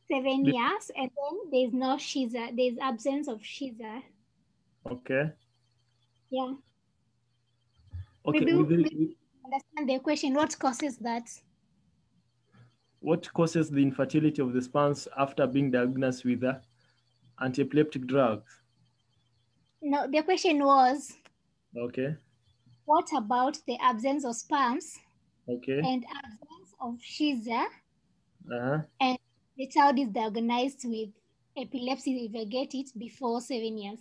[SPEAKER 2] 7 years, and then there's no seizure, there's absence of seizure.
[SPEAKER 4] Okay.
[SPEAKER 2] Yeah.
[SPEAKER 4] Okay.
[SPEAKER 2] Maybe understand the question. What causes that?
[SPEAKER 4] What causes the infertility of the sperms after being diagnosed with anti-epileptic drugs?
[SPEAKER 2] No, the question was,
[SPEAKER 4] okay,
[SPEAKER 2] what about the absence of sperms
[SPEAKER 4] okay,
[SPEAKER 2] and absence of seizure,
[SPEAKER 4] uh-huh,
[SPEAKER 2] and the child is diagnosed with epilepsy if they get it before 7 years?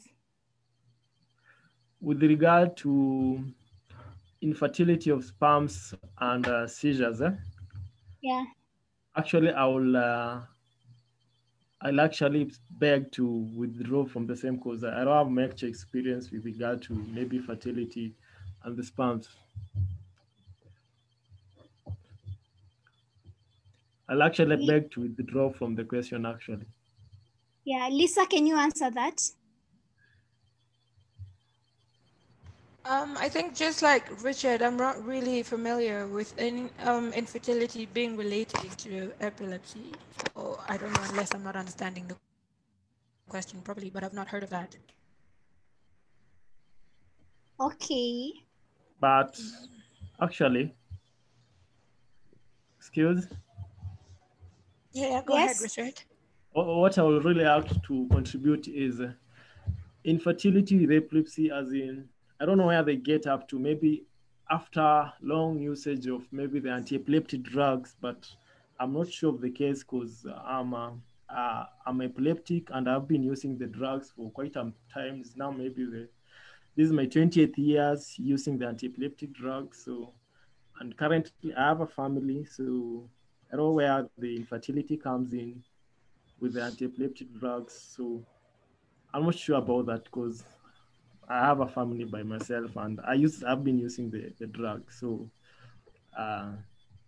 [SPEAKER 4] With regard to infertility of sperms and seizures,
[SPEAKER 2] Yeah.
[SPEAKER 4] actually I'll actually beg to withdraw from the same cause. I don't have much experience with regard to maybe fertility and the sperms. I'll actually beg to withdraw from the question, actually.
[SPEAKER 2] Yeah, Lisa, can you answer that?
[SPEAKER 1] I think just like Richard, I'm not really familiar with any infertility being related to epilepsy. Or I don't know, unless I'm not understanding the question properly, but I've not heard of that.
[SPEAKER 2] Okay.
[SPEAKER 4] But actually, excuse?
[SPEAKER 1] Yeah, go ahead, Richard.
[SPEAKER 4] What I would really have to contribute is infertility with epilepsy, as in, I don't know where they get up to, maybe after long usage of maybe the anti-epileptic drugs, but I'm not sure of the case because I'm epileptic and I've been using the drugs for quite some time. Now maybe this is my 20th years using the anti-epileptic drugs. So, and currently I have a family, so I don't know where the infertility comes in with the anti-epileptic drugs. So I'm not sure about that because I have a family by myself and I've been using the drug. So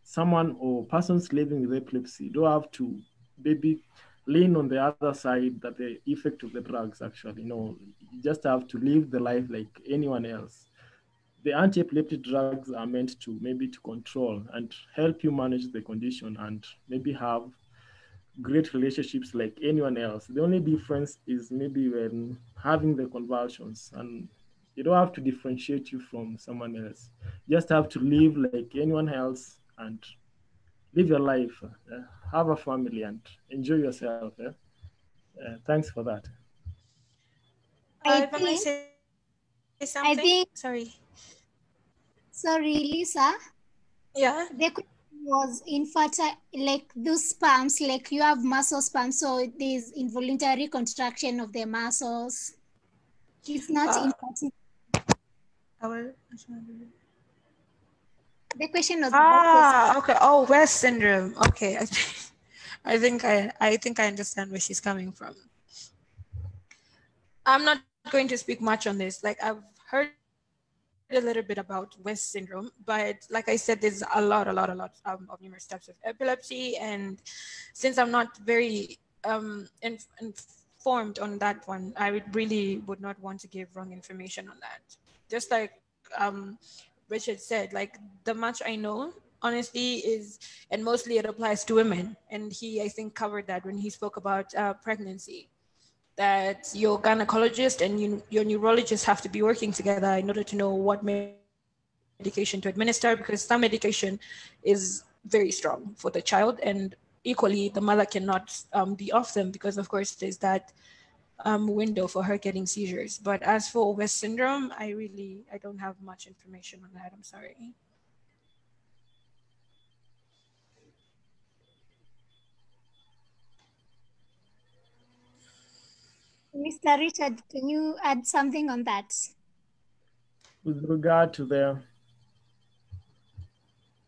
[SPEAKER 4] someone or persons living with epilepsy don't have to maybe lean on the other side that the effect of the drugs actually, you just have to live the life like anyone else. The anti-epileptic drugs are meant to maybe to control and help you manage the condition and maybe have great relationships like anyone else. The only difference is maybe when having the convulsions, and you don't have to differentiate you from someone else. You just have to live like anyone else and live your life, have a family and enjoy yourself. Thanks for that.
[SPEAKER 1] If I may say something, sorry,
[SPEAKER 2] Lisa.
[SPEAKER 1] Yeah.
[SPEAKER 2] The question was infertile, like those spasms, like you have muscle spasms, so there's involuntary contraction of the muscles. It's not infertile. The question was
[SPEAKER 1] okay. Oh, West syndrome. Okay, I think I understand where she's coming from. I'm not going to speak much on this. Like, I've heard a little bit about West syndrome, but like I said, there's a lot of numerous types of epilepsy, and since I'm not very informed on that one, I would not want to give wrong information on that. Just like Richard said, like the much I know honestly is, and mostly it applies to women, and he I think covered that when he spoke about pregnancy, that your gynecologist and your neurologist have to be working together in order to know what medication to administer, because some medication is very strong for the child, and equally the mother cannot be off them, because of course there's that window for her getting seizures. But as for West syndrome, I don't have much information on that. I'm sorry.
[SPEAKER 2] Mr. Richard, can you add something on that?
[SPEAKER 4] With regard to the...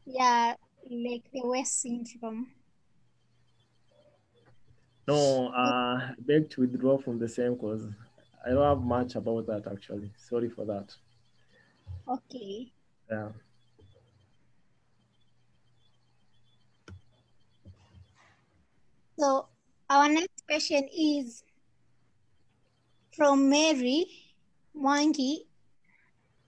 [SPEAKER 2] Yeah, like the West syndrome.
[SPEAKER 4] No, I beg to withdraw from the same because I don't have much about that actually. Sorry for that.
[SPEAKER 2] Okay.
[SPEAKER 4] Yeah.
[SPEAKER 2] So our next question is from Mary Mwangi.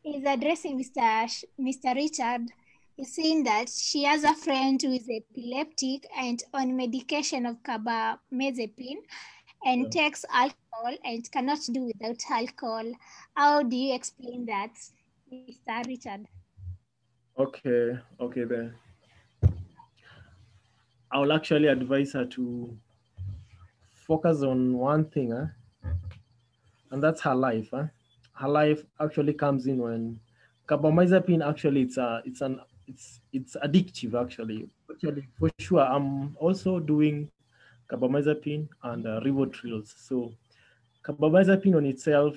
[SPEAKER 2] Is addressing Mr. Richard. Is saying that she has a friend who is epileptic and on medication of carbamazepine and takes alcohol and cannot do without alcohol. How do you explain that, Mr. Richard?
[SPEAKER 4] Okay then. I will actually advise her to focus on one thing, and that's her life. Her life actually comes in when carbamazepine actually it's addictive actually. Actually, for sure, I'm also doing carbamazepine and rivotrils. So carbamazepine on itself,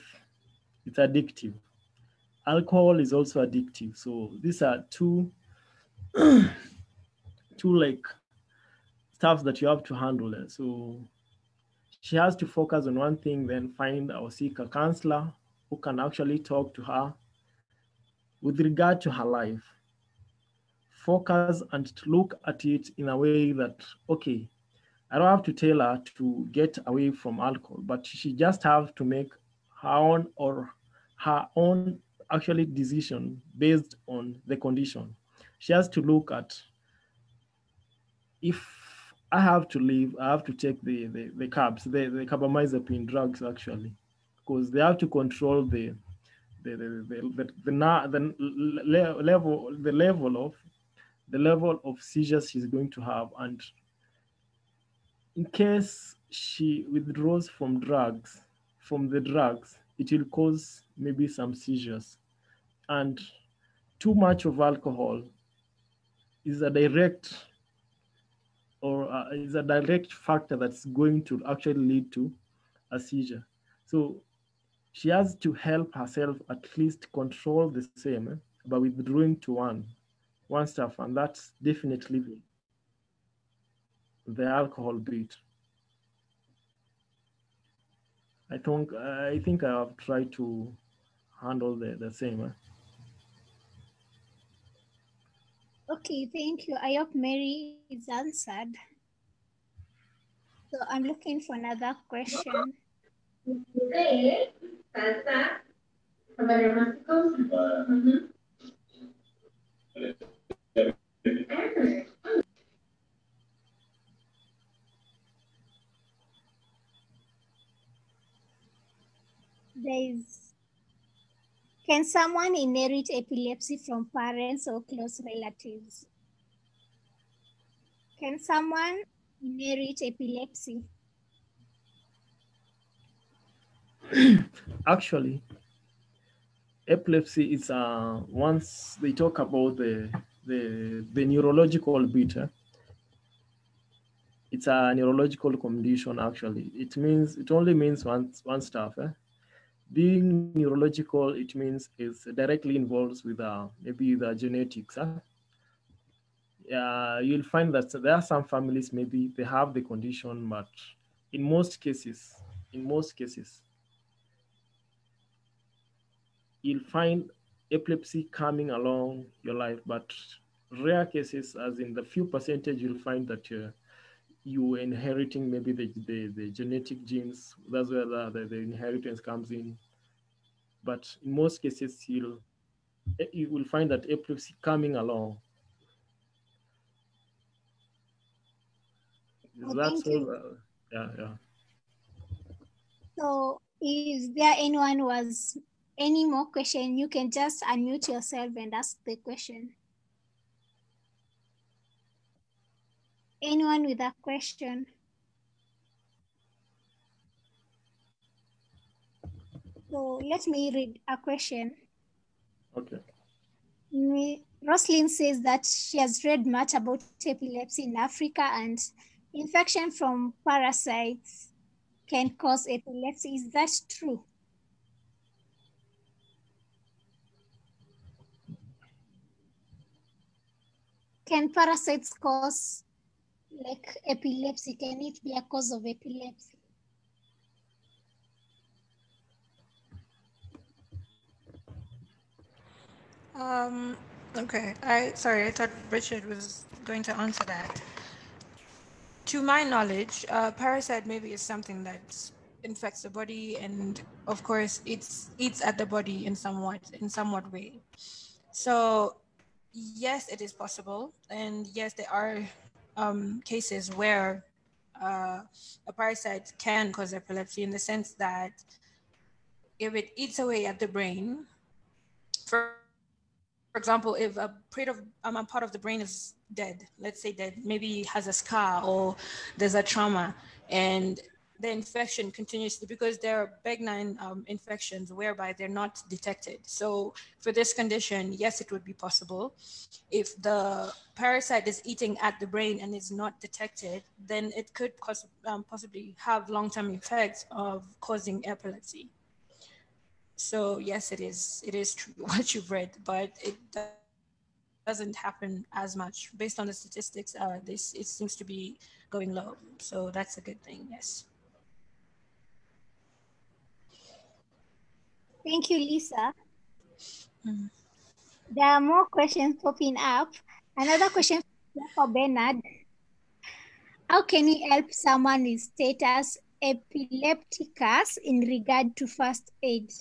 [SPEAKER 4] it's addictive. Alcohol is also addictive. So these are two like stuff that you have to handle. So she has to focus on one thing, then find or seek a counselor who can actually talk to her with regard to her life. Focus and look at it in a way that, okay, I don't have to tell her to get away from alcohol, but she just has to make her own actually decision based on the condition. She has to look at, if I have to leave, I have to take the carbamazepine drugs actually, because they have to control the level of seizures she's going to have. And in case she withdraws from the drugs, it will cause maybe some seizures. And too much of alcohol is a direct factor that's going to actually lead to a seizure. So she has to help herself at least control the same by withdrawing to one stuff, and that's definitely the alcohol bit. I think I have tried to handle the same.
[SPEAKER 2] Okay, thank you. I hope Mary is answered. So I'm looking for another question. Can someone inherit epilepsy from parents or close relatives? Can someone inherit epilepsy?
[SPEAKER 4] Actually, epilepsy is once they talk about the neurological bit, it's a neurological condition. Actually, it only means one stuff. Being neurological, it means it's directly involved with maybe the genetics. You'll find that there are some families, maybe they have the condition, but in most cases, you'll find epilepsy coming along your life, but rare cases, as in the few percentage, you'll find that you inheriting maybe the genetic genes. That's where the inheritance comes in. But in most cases, you will find that epilepsy coming along.
[SPEAKER 2] Thank you.
[SPEAKER 4] Yeah.
[SPEAKER 2] So is there anyone who has any more question? You can just unmute yourself and ask the question. Anyone with a question? So let me read a question.
[SPEAKER 4] Okay.
[SPEAKER 2] Roslyn says that she has read much about epilepsy in Africa and infection from parasites can cause epilepsy. Is that true? Can parasites cause like epilepsy? Can it be a cause of epilepsy?
[SPEAKER 1] Okay. Sorry, I thought Richard was going to answer that. To my knowledge, parasite maybe is something that infects the body, and of course, it eats at the body in somewhat way. So, yes, it is possible, and yes, there are cases where a parasite can cause epilepsy in the sense that if it eats away at the brain, for example, if a part of the brain is dead, let's say dead, maybe has a scar or there's a trauma, and the infection continues because there are benign infections whereby they're not detected. So for this condition, yes, it would be possible. If the parasite is eating at the brain and is not detected, then it could possibly have long-term effects of causing epilepsy. So yes, it is true what you've read, but it doesn't happen as much. Based on the statistics, it seems to be going low. So that's a good thing, yes.
[SPEAKER 2] Thank you, Lisa. There are more questions popping up. Another question for Bernard. How can we help someone with status epilepticus in regard to first aid?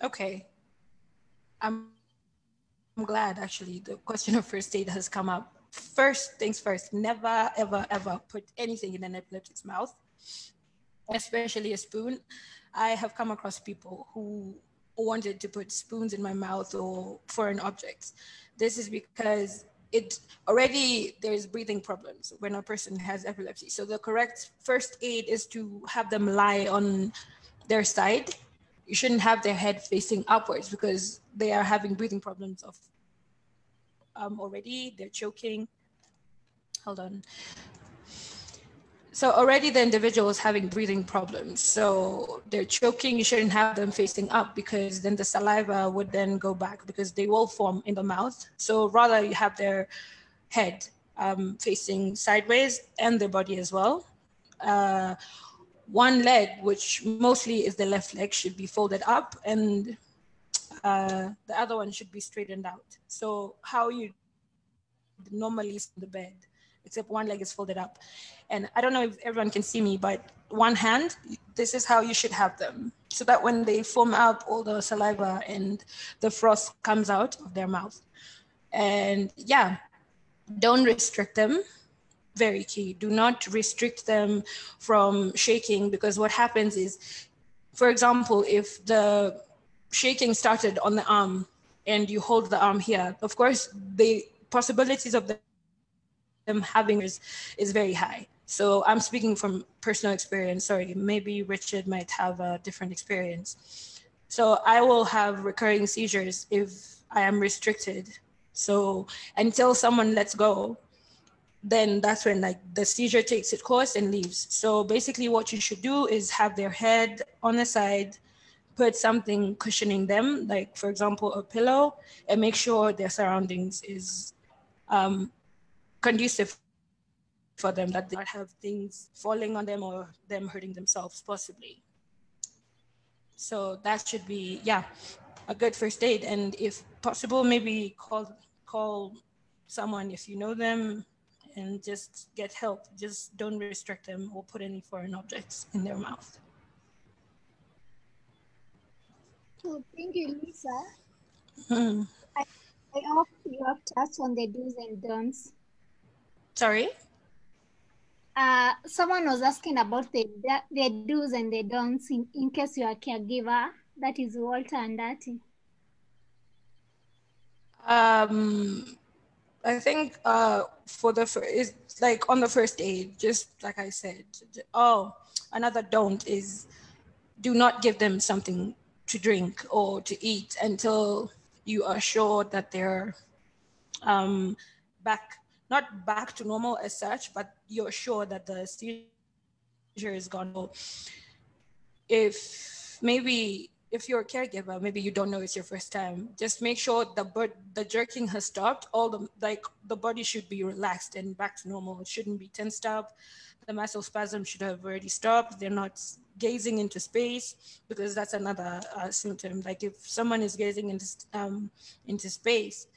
[SPEAKER 1] Okay. I'm glad actually the question of first aid has come up. First things first, never, ever, ever put anything in an epileptic's mouth, especially a spoon. I have come across people who wanted to put spoons in my mouth or foreign objects. This is because there's breathing problems when a person has epilepsy. So the correct first aid is to have them lie on their side. You shouldn't have their head facing upwards because they are having breathing problems already. They're choking. Hold on. So already the individual is having breathing problems. So they're choking. You shouldn't have them facing up because then the saliva would then go back because they will form in the mouth. So rather you have their head facing sideways and their body as well. one leg, which mostly is the left leg, should be folded up, and the other one should be straightened out. So how you normally sit in the bed, except one leg is folded up. And I don't know if everyone can see me, but one hand, this is how you should have them, so that when they foam up, all the saliva and the froth comes out of their mouth. And yeah, don't restrict them. Very key. Do not restrict them from shaking, because what happens is, for example, if the shaking started on the arm and you hold the arm here, of course, the possibilities of them having is very high. So I'm speaking from personal experience. Sorry, maybe Richard might have a different experience. So I will have recurring seizures if I am restricted. So until someone lets go, then that's when like the seizure takes its course and leaves. So basically what you should do is have their head on the side, put something cushioning them, like for example, a pillow, and make sure their surroundings is conducive for them, that they don't have things falling on them or them hurting themselves possibly. So that should be, yeah, a good first aid. And if possible, maybe call someone if you know them, and just get help. Just don't restrict them or put any foreign objects in their mouth.
[SPEAKER 2] So thank you, Lisa. I hope you have touched on the do's and don'ts.
[SPEAKER 1] Sorry?
[SPEAKER 2] Someone was asking about the do's and the don'ts in case you're a caregiver. That is Walter and Dati.
[SPEAKER 1] I think for the first, like on the first aid, just like I said, another don't is do not give them something to drink or to eat until you are sure that they're not back to normal as such, but you're sure that the seizure is gone. If you're a caregiver, maybe you don't know it's your first time, just make sure the jerking has stopped. The body should be relaxed and back to normal. It shouldn't be tensed up. The muscle spasm should have already stopped. They're not gazing into space, because that's another symptom. Like if someone is gazing into space,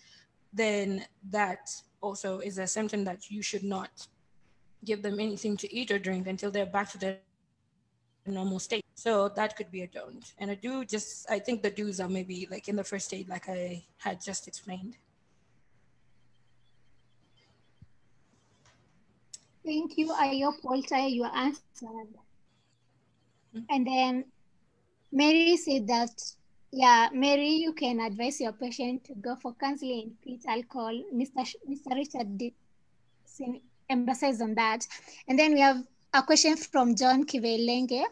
[SPEAKER 1] then that also is a symptom that you should not give them anything to eat or drink until they're back to their normal state. So that could be a don't. And I think the do's are maybe like in the first aid, like I had just explained.
[SPEAKER 2] Thank you. I hope, Walter, you answered. And then Mary said that, yeah, Mary, you can advise your patient to go for counseling and quit alcohol. Mr. Richard did emphasize on that. And then we have a question from John Kivelenge.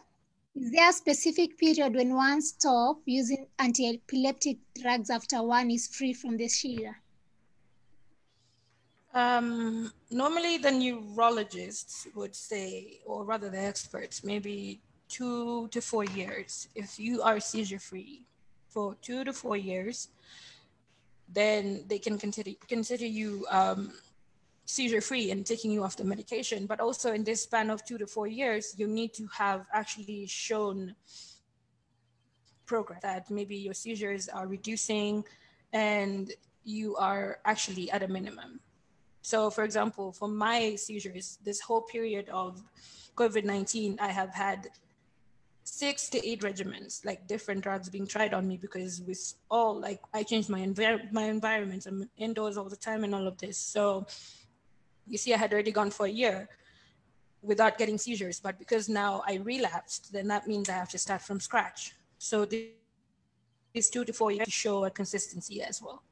[SPEAKER 2] Is there a specific period when one stops using anti-epileptic drugs after one is free from the seizure?
[SPEAKER 1] Normally the neurologists would say, or rather the experts, maybe 2 to 4 years. If you are seizure free for 2 to 4 years, then they can consider you seizure free and taking you off the medication. But also in this span of 2 to 4 years, you need to have actually shown progress, that maybe your seizures are reducing and you are actually at a minimum. So for example, for my seizures, this whole period of COVID-19, I have had 6 to 8 regimens, like different drugs being tried on me, because with all, like I changed my environment. I'm indoors all the time and all of this. So you see, I had already gone for a year without getting seizures, but because now I relapsed, then that means I have to start from scratch. So these 2 to 4 years to show a consistency as well.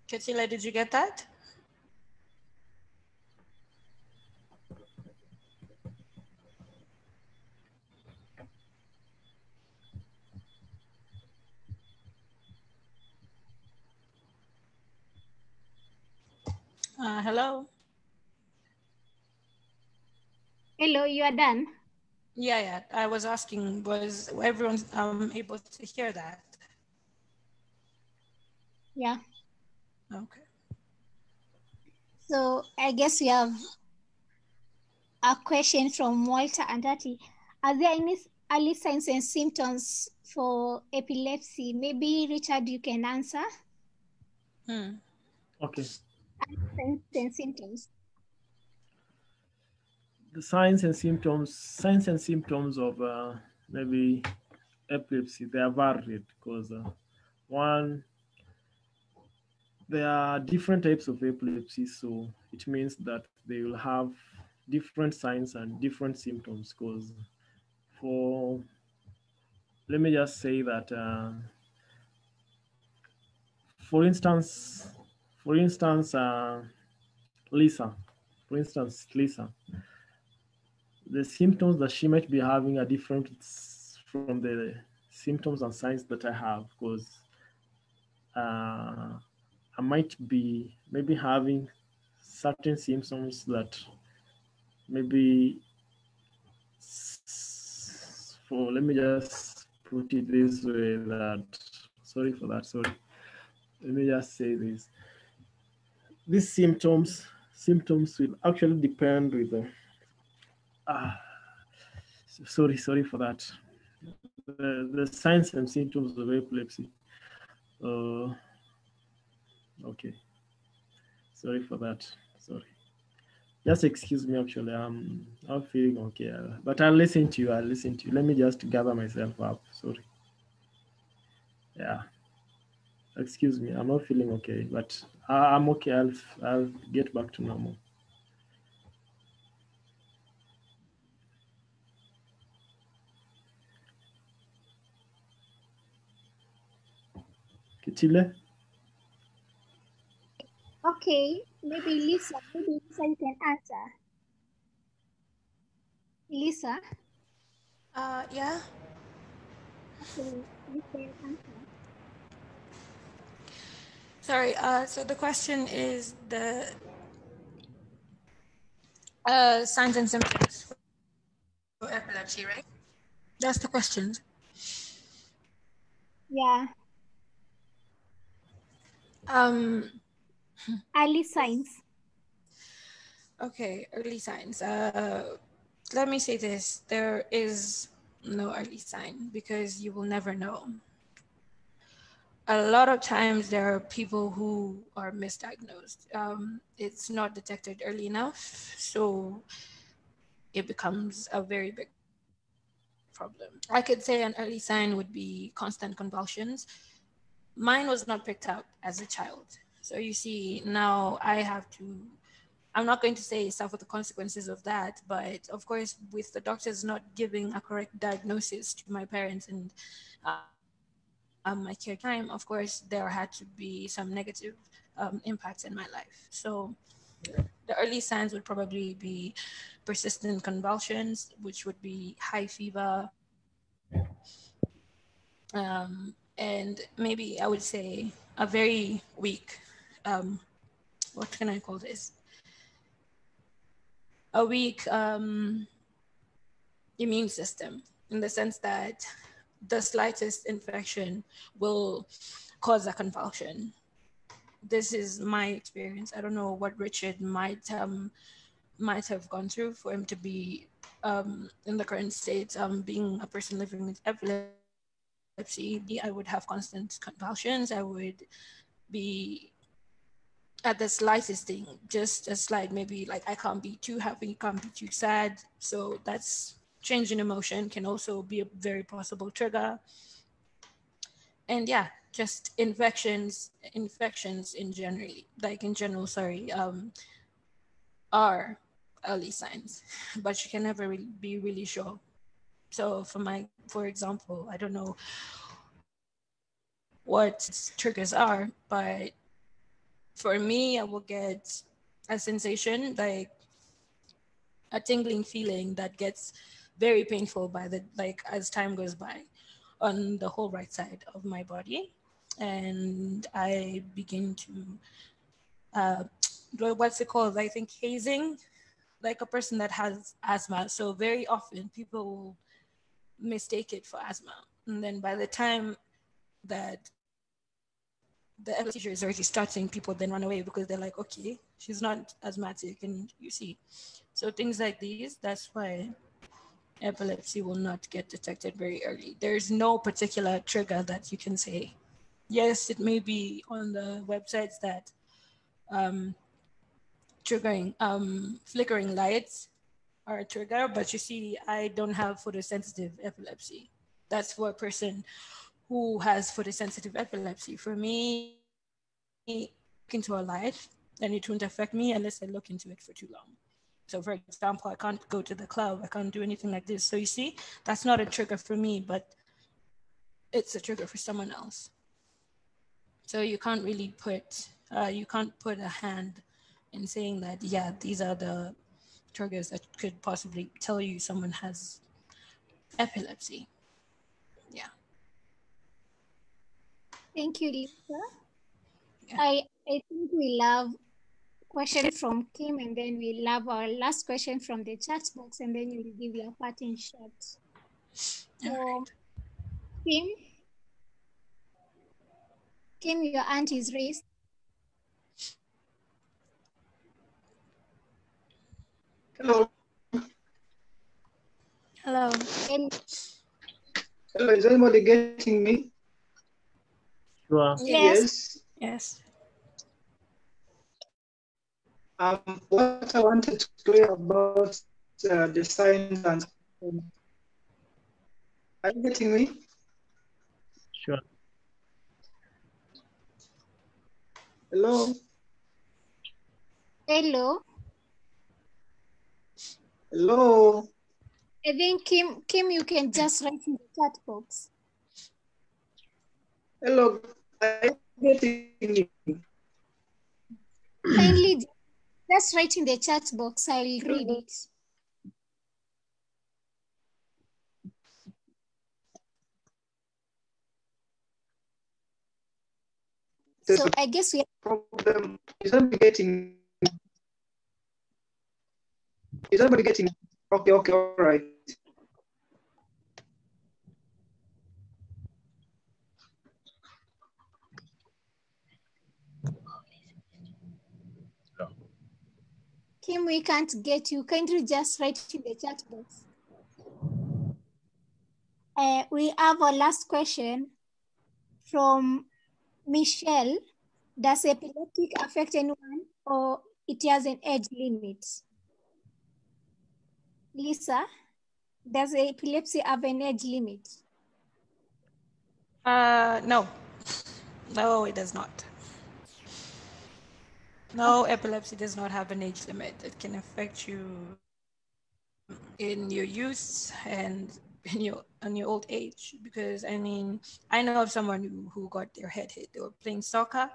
[SPEAKER 1] Katile, did you get that? Hello?
[SPEAKER 2] Hello, you are done?
[SPEAKER 1] Yeah. I was asking, was everyone able to hear that?
[SPEAKER 2] Yeah.
[SPEAKER 1] Okay.
[SPEAKER 2] So I guess we have a question from Walter and Tati. Are there any early signs and symptoms for epilepsy? Maybe Richard, you can answer.
[SPEAKER 4] Okay.
[SPEAKER 2] Signs and symptoms.
[SPEAKER 4] The signs and symptoms of maybe epilepsy, they are varied because one, there are different types of epilepsy, so it means that they will have different signs and different symptoms. Because let me just say that for instance, Lisa, the symptoms that she might be having are different from the symptoms and signs that I have, because I might be maybe having certain symptoms that maybe let me just put it this way, that sorry for that, sorry. Let me just say this. These symptoms will actually depend with the sorry for that. The signs and symptoms of epilepsy. Okay. Sorry for that. Sorry. Just excuse me, actually. I'm feeling okay. But I'll listen to you. Let me just gather myself up. Sorry. Yeah. Excuse me. I'm not feeling okay, but I'm okay. I'll get back to normal. Katile?
[SPEAKER 2] Okay, maybe Lisa you can answer. Lisa?
[SPEAKER 1] Yeah.
[SPEAKER 2] Okay, you can answer.
[SPEAKER 1] Sorry. So the question is the signs and symptoms for epilepsy, right? That's the question.
[SPEAKER 2] Yeah. Early signs.
[SPEAKER 1] Okay, early signs. Let me say this. There is no early sign because you will never know. A lot of times there are people who are misdiagnosed. It's not detected early enough, so it becomes a very big problem. I could say an early sign would be constant convulsions. Mine was not picked up as a child. So you see, now I'm not going to say suffer the consequences of that, but of course, with the doctors not giving a correct diagnosis to my parents and my care time, of course, there had to be some negative impacts in my life. So the early signs would probably be persistent convulsions, which would be high fever, and maybe I would say a very weak, what can I call this? A weak immune system, in the sense that the slightest infection will cause a convulsion. This is my experience. I don't know what Richard might have gone through for him to be in the current state. Being a person living with epilepsy, I would have constant convulsions. I would be at the slightest thing, just a slight, maybe like I can't be too happy, can't be too sad. So that's change in emotion can also be a very possible trigger. And yeah, just infections in general, are early signs, but you can never really be really sure. So for example, I don't know what triggers are, but for me, I will get a sensation, like a tingling feeling that gets very painful as time goes by on the whole right side of my body. And I begin to what's it called? I think hazing. like a person that has asthma. So very often people will mistake it for asthma. And then by the time that the epilepsy seizure is already starting, people then run away because they're like, okay, she's not asthmatic. And you see, so things like these, that's why epilepsy will not get detected very early. There's no particular trigger that you can say. Yes, it may be on the websites that flickering lights are a trigger, but you see, I don't have photosensitive epilepsy. That's for a person who has photosensitive epilepsy. For me, look into a light, then it won't affect me unless I look into it for too long. So for example, I can't go to the club, I can't do anything like this. So you see, that's not a trigger for me, but it's a trigger for someone else. So you can't really put a hand in saying that, yeah, these are the triggers that could possibly tell you someone has epilepsy. Yeah.
[SPEAKER 2] Thank you, Lisa.
[SPEAKER 1] Yeah.
[SPEAKER 2] I think we love question from Kim, and then we love our last question from the chat box, and then you'll give your parting shot. So, Kim, your hand is raised.
[SPEAKER 6] Hello.
[SPEAKER 1] Hello.
[SPEAKER 6] Hello, is anybody getting me?
[SPEAKER 4] Sure.
[SPEAKER 2] Yes.
[SPEAKER 1] Yes.
[SPEAKER 6] What I wanted to clear about the signs and are you getting me?
[SPEAKER 4] Sure.
[SPEAKER 6] Hello.
[SPEAKER 2] Hello.
[SPEAKER 6] Hello.
[SPEAKER 2] I think Kim, you can just write in the chat box.
[SPEAKER 6] Hello. Are you getting me?
[SPEAKER 2] Kindly just write in the chat box. I'll read it. So I guess we have
[SPEAKER 6] problem. Is anybody getting me? Is anybody getting me? Okay, all right.
[SPEAKER 2] Kim, we can't get you. Kindly just write in the chat box. We have our last question from Michelle. Does epileptic affect anyone, or it has an age limit? Lisa, does epilepsy have an age limit?
[SPEAKER 1] No. No, it does not. No, epilepsy does not have an age limit. It can affect you in your youth and in your old age, because I mean, I know of someone who got their head hit. They were playing soccer.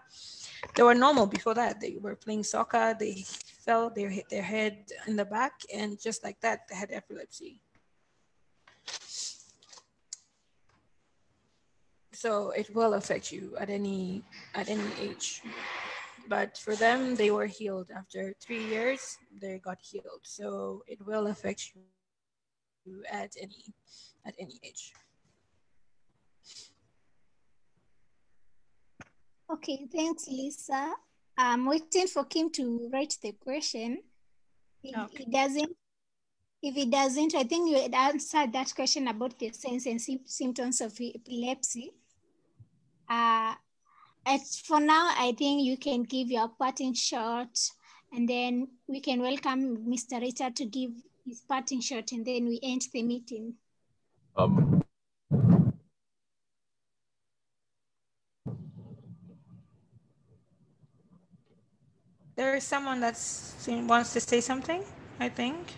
[SPEAKER 1] They were normal before that. They were playing soccer. They fell. They hit their head in the back, and just like that, they had epilepsy. So it will affect you at any age. But for them, they were healed after 3 years. They got healed. So it will affect you at any age.
[SPEAKER 2] Okay, thanks, Lisa. I'm waiting for Kim to write the question. If he doesn't, I think you had answered that question about the signs and symptoms of epilepsy. For now, I think you can give your parting shot, and then we can welcome Mr. Richard to give his parting shot, and then we end the meeting.
[SPEAKER 1] There is someone that wants to say something, I think.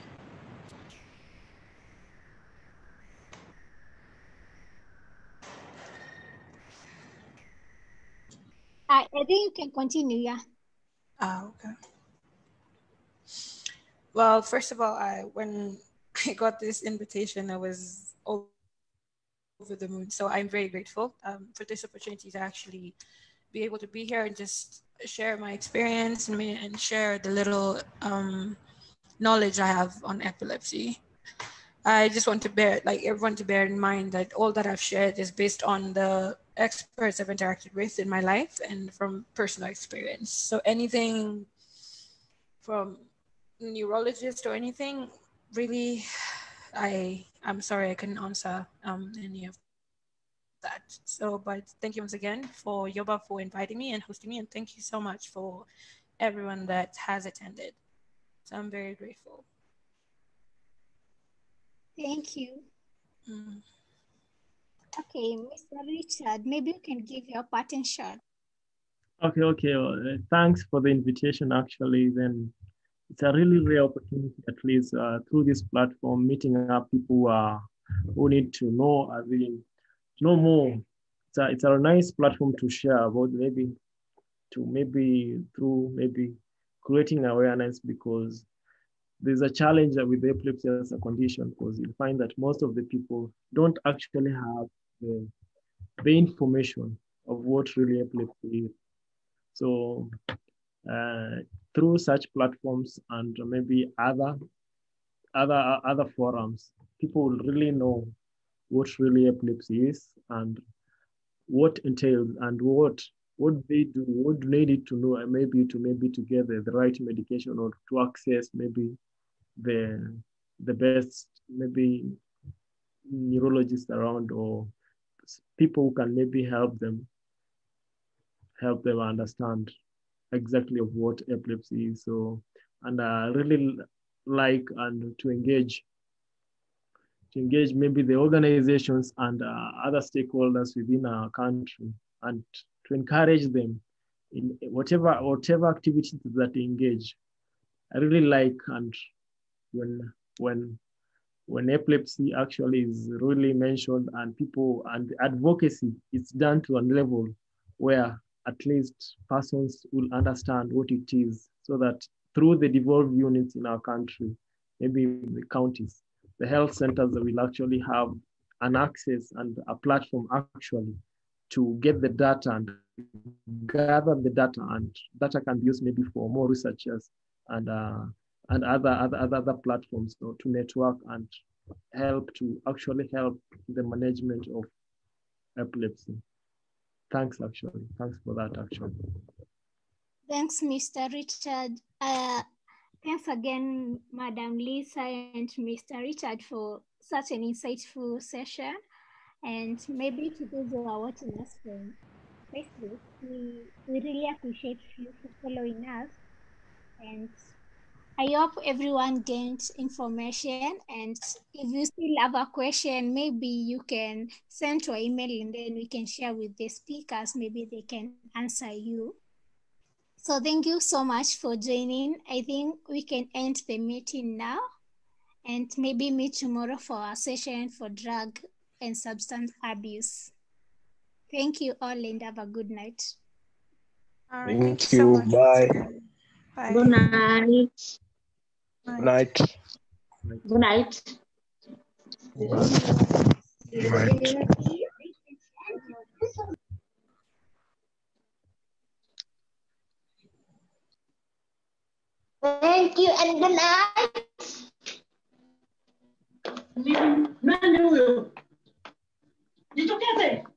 [SPEAKER 2] I think you can continue, yeah.
[SPEAKER 1] Okay. Well, first of all, when I got this invitation, I was over the moon. So I'm very grateful for this opportunity to actually be able to be here and just share my experience and share the little knowledge I have on epilepsy. I just want to everyone to bear in mind that all that I've shared is based on the experts I've interacted with in my life and from personal experience. So anything from neurologist or anything, really, I'm sorry I couldn't answer any of that. So, but thank you once again for Yoba for inviting me and hosting me, and thank you so much for everyone that has attended. So I'm very grateful.
[SPEAKER 2] Thank you. Okay, Mr. Richard, maybe you can give your parting shot.
[SPEAKER 4] Okay. Thanks for the invitation. Actually, then it's a really rare opportunity, at least through this platform, meeting up people who need to know, know more. It's a nice platform to share about maybe creating awareness, because there's a challenge with epilepsy as a condition, because you'll find that most of the people don't actually have the information of what really epilepsy is. So through such platforms and maybe other forums, people will really know what really epilepsy is and what entails and what they do, what they need to know, and maybe to get the right medication or to access maybe the best maybe neurologists around, or people who can maybe help them understand exactly of what epilepsy is. So, and I really like and to engage maybe the organizations and other stakeholders within our country, and to encourage them in whatever activities that they engage. I really like, and when epilepsy actually is really mentioned and people and advocacy is done to a level where at least persons will understand what it is, so that through the devolved units in our country, maybe the counties, the health centers will actually have an access and a platform actually to get the data and gather the data, and data can be used maybe for more researchers and other platforms, to network and help the management of epilepsy. Thanks for that actually.
[SPEAKER 2] Thanks, Mr. Richard. Thanks again, Madam Lisa and Mr. Richard, for such an insightful session. And maybe to those who are watching us from Facebook, we really appreciate you for following us. And I hope everyone gained information. And if you still have a question, maybe you can send to our email and then we can share with the speakers. Maybe they can answer you. So thank you so much for joining. I think we can end the meeting now and maybe meet tomorrow for our session for drug and substance abuse. Thank you all and have a good night.
[SPEAKER 1] All right,
[SPEAKER 7] Thank you.
[SPEAKER 1] so
[SPEAKER 7] Bye.
[SPEAKER 1] Bye.
[SPEAKER 8] Good night.
[SPEAKER 7] Good night.
[SPEAKER 8] Good night.
[SPEAKER 7] Good night.
[SPEAKER 8] Thank you and good night. Nani huyo? Jitokeze.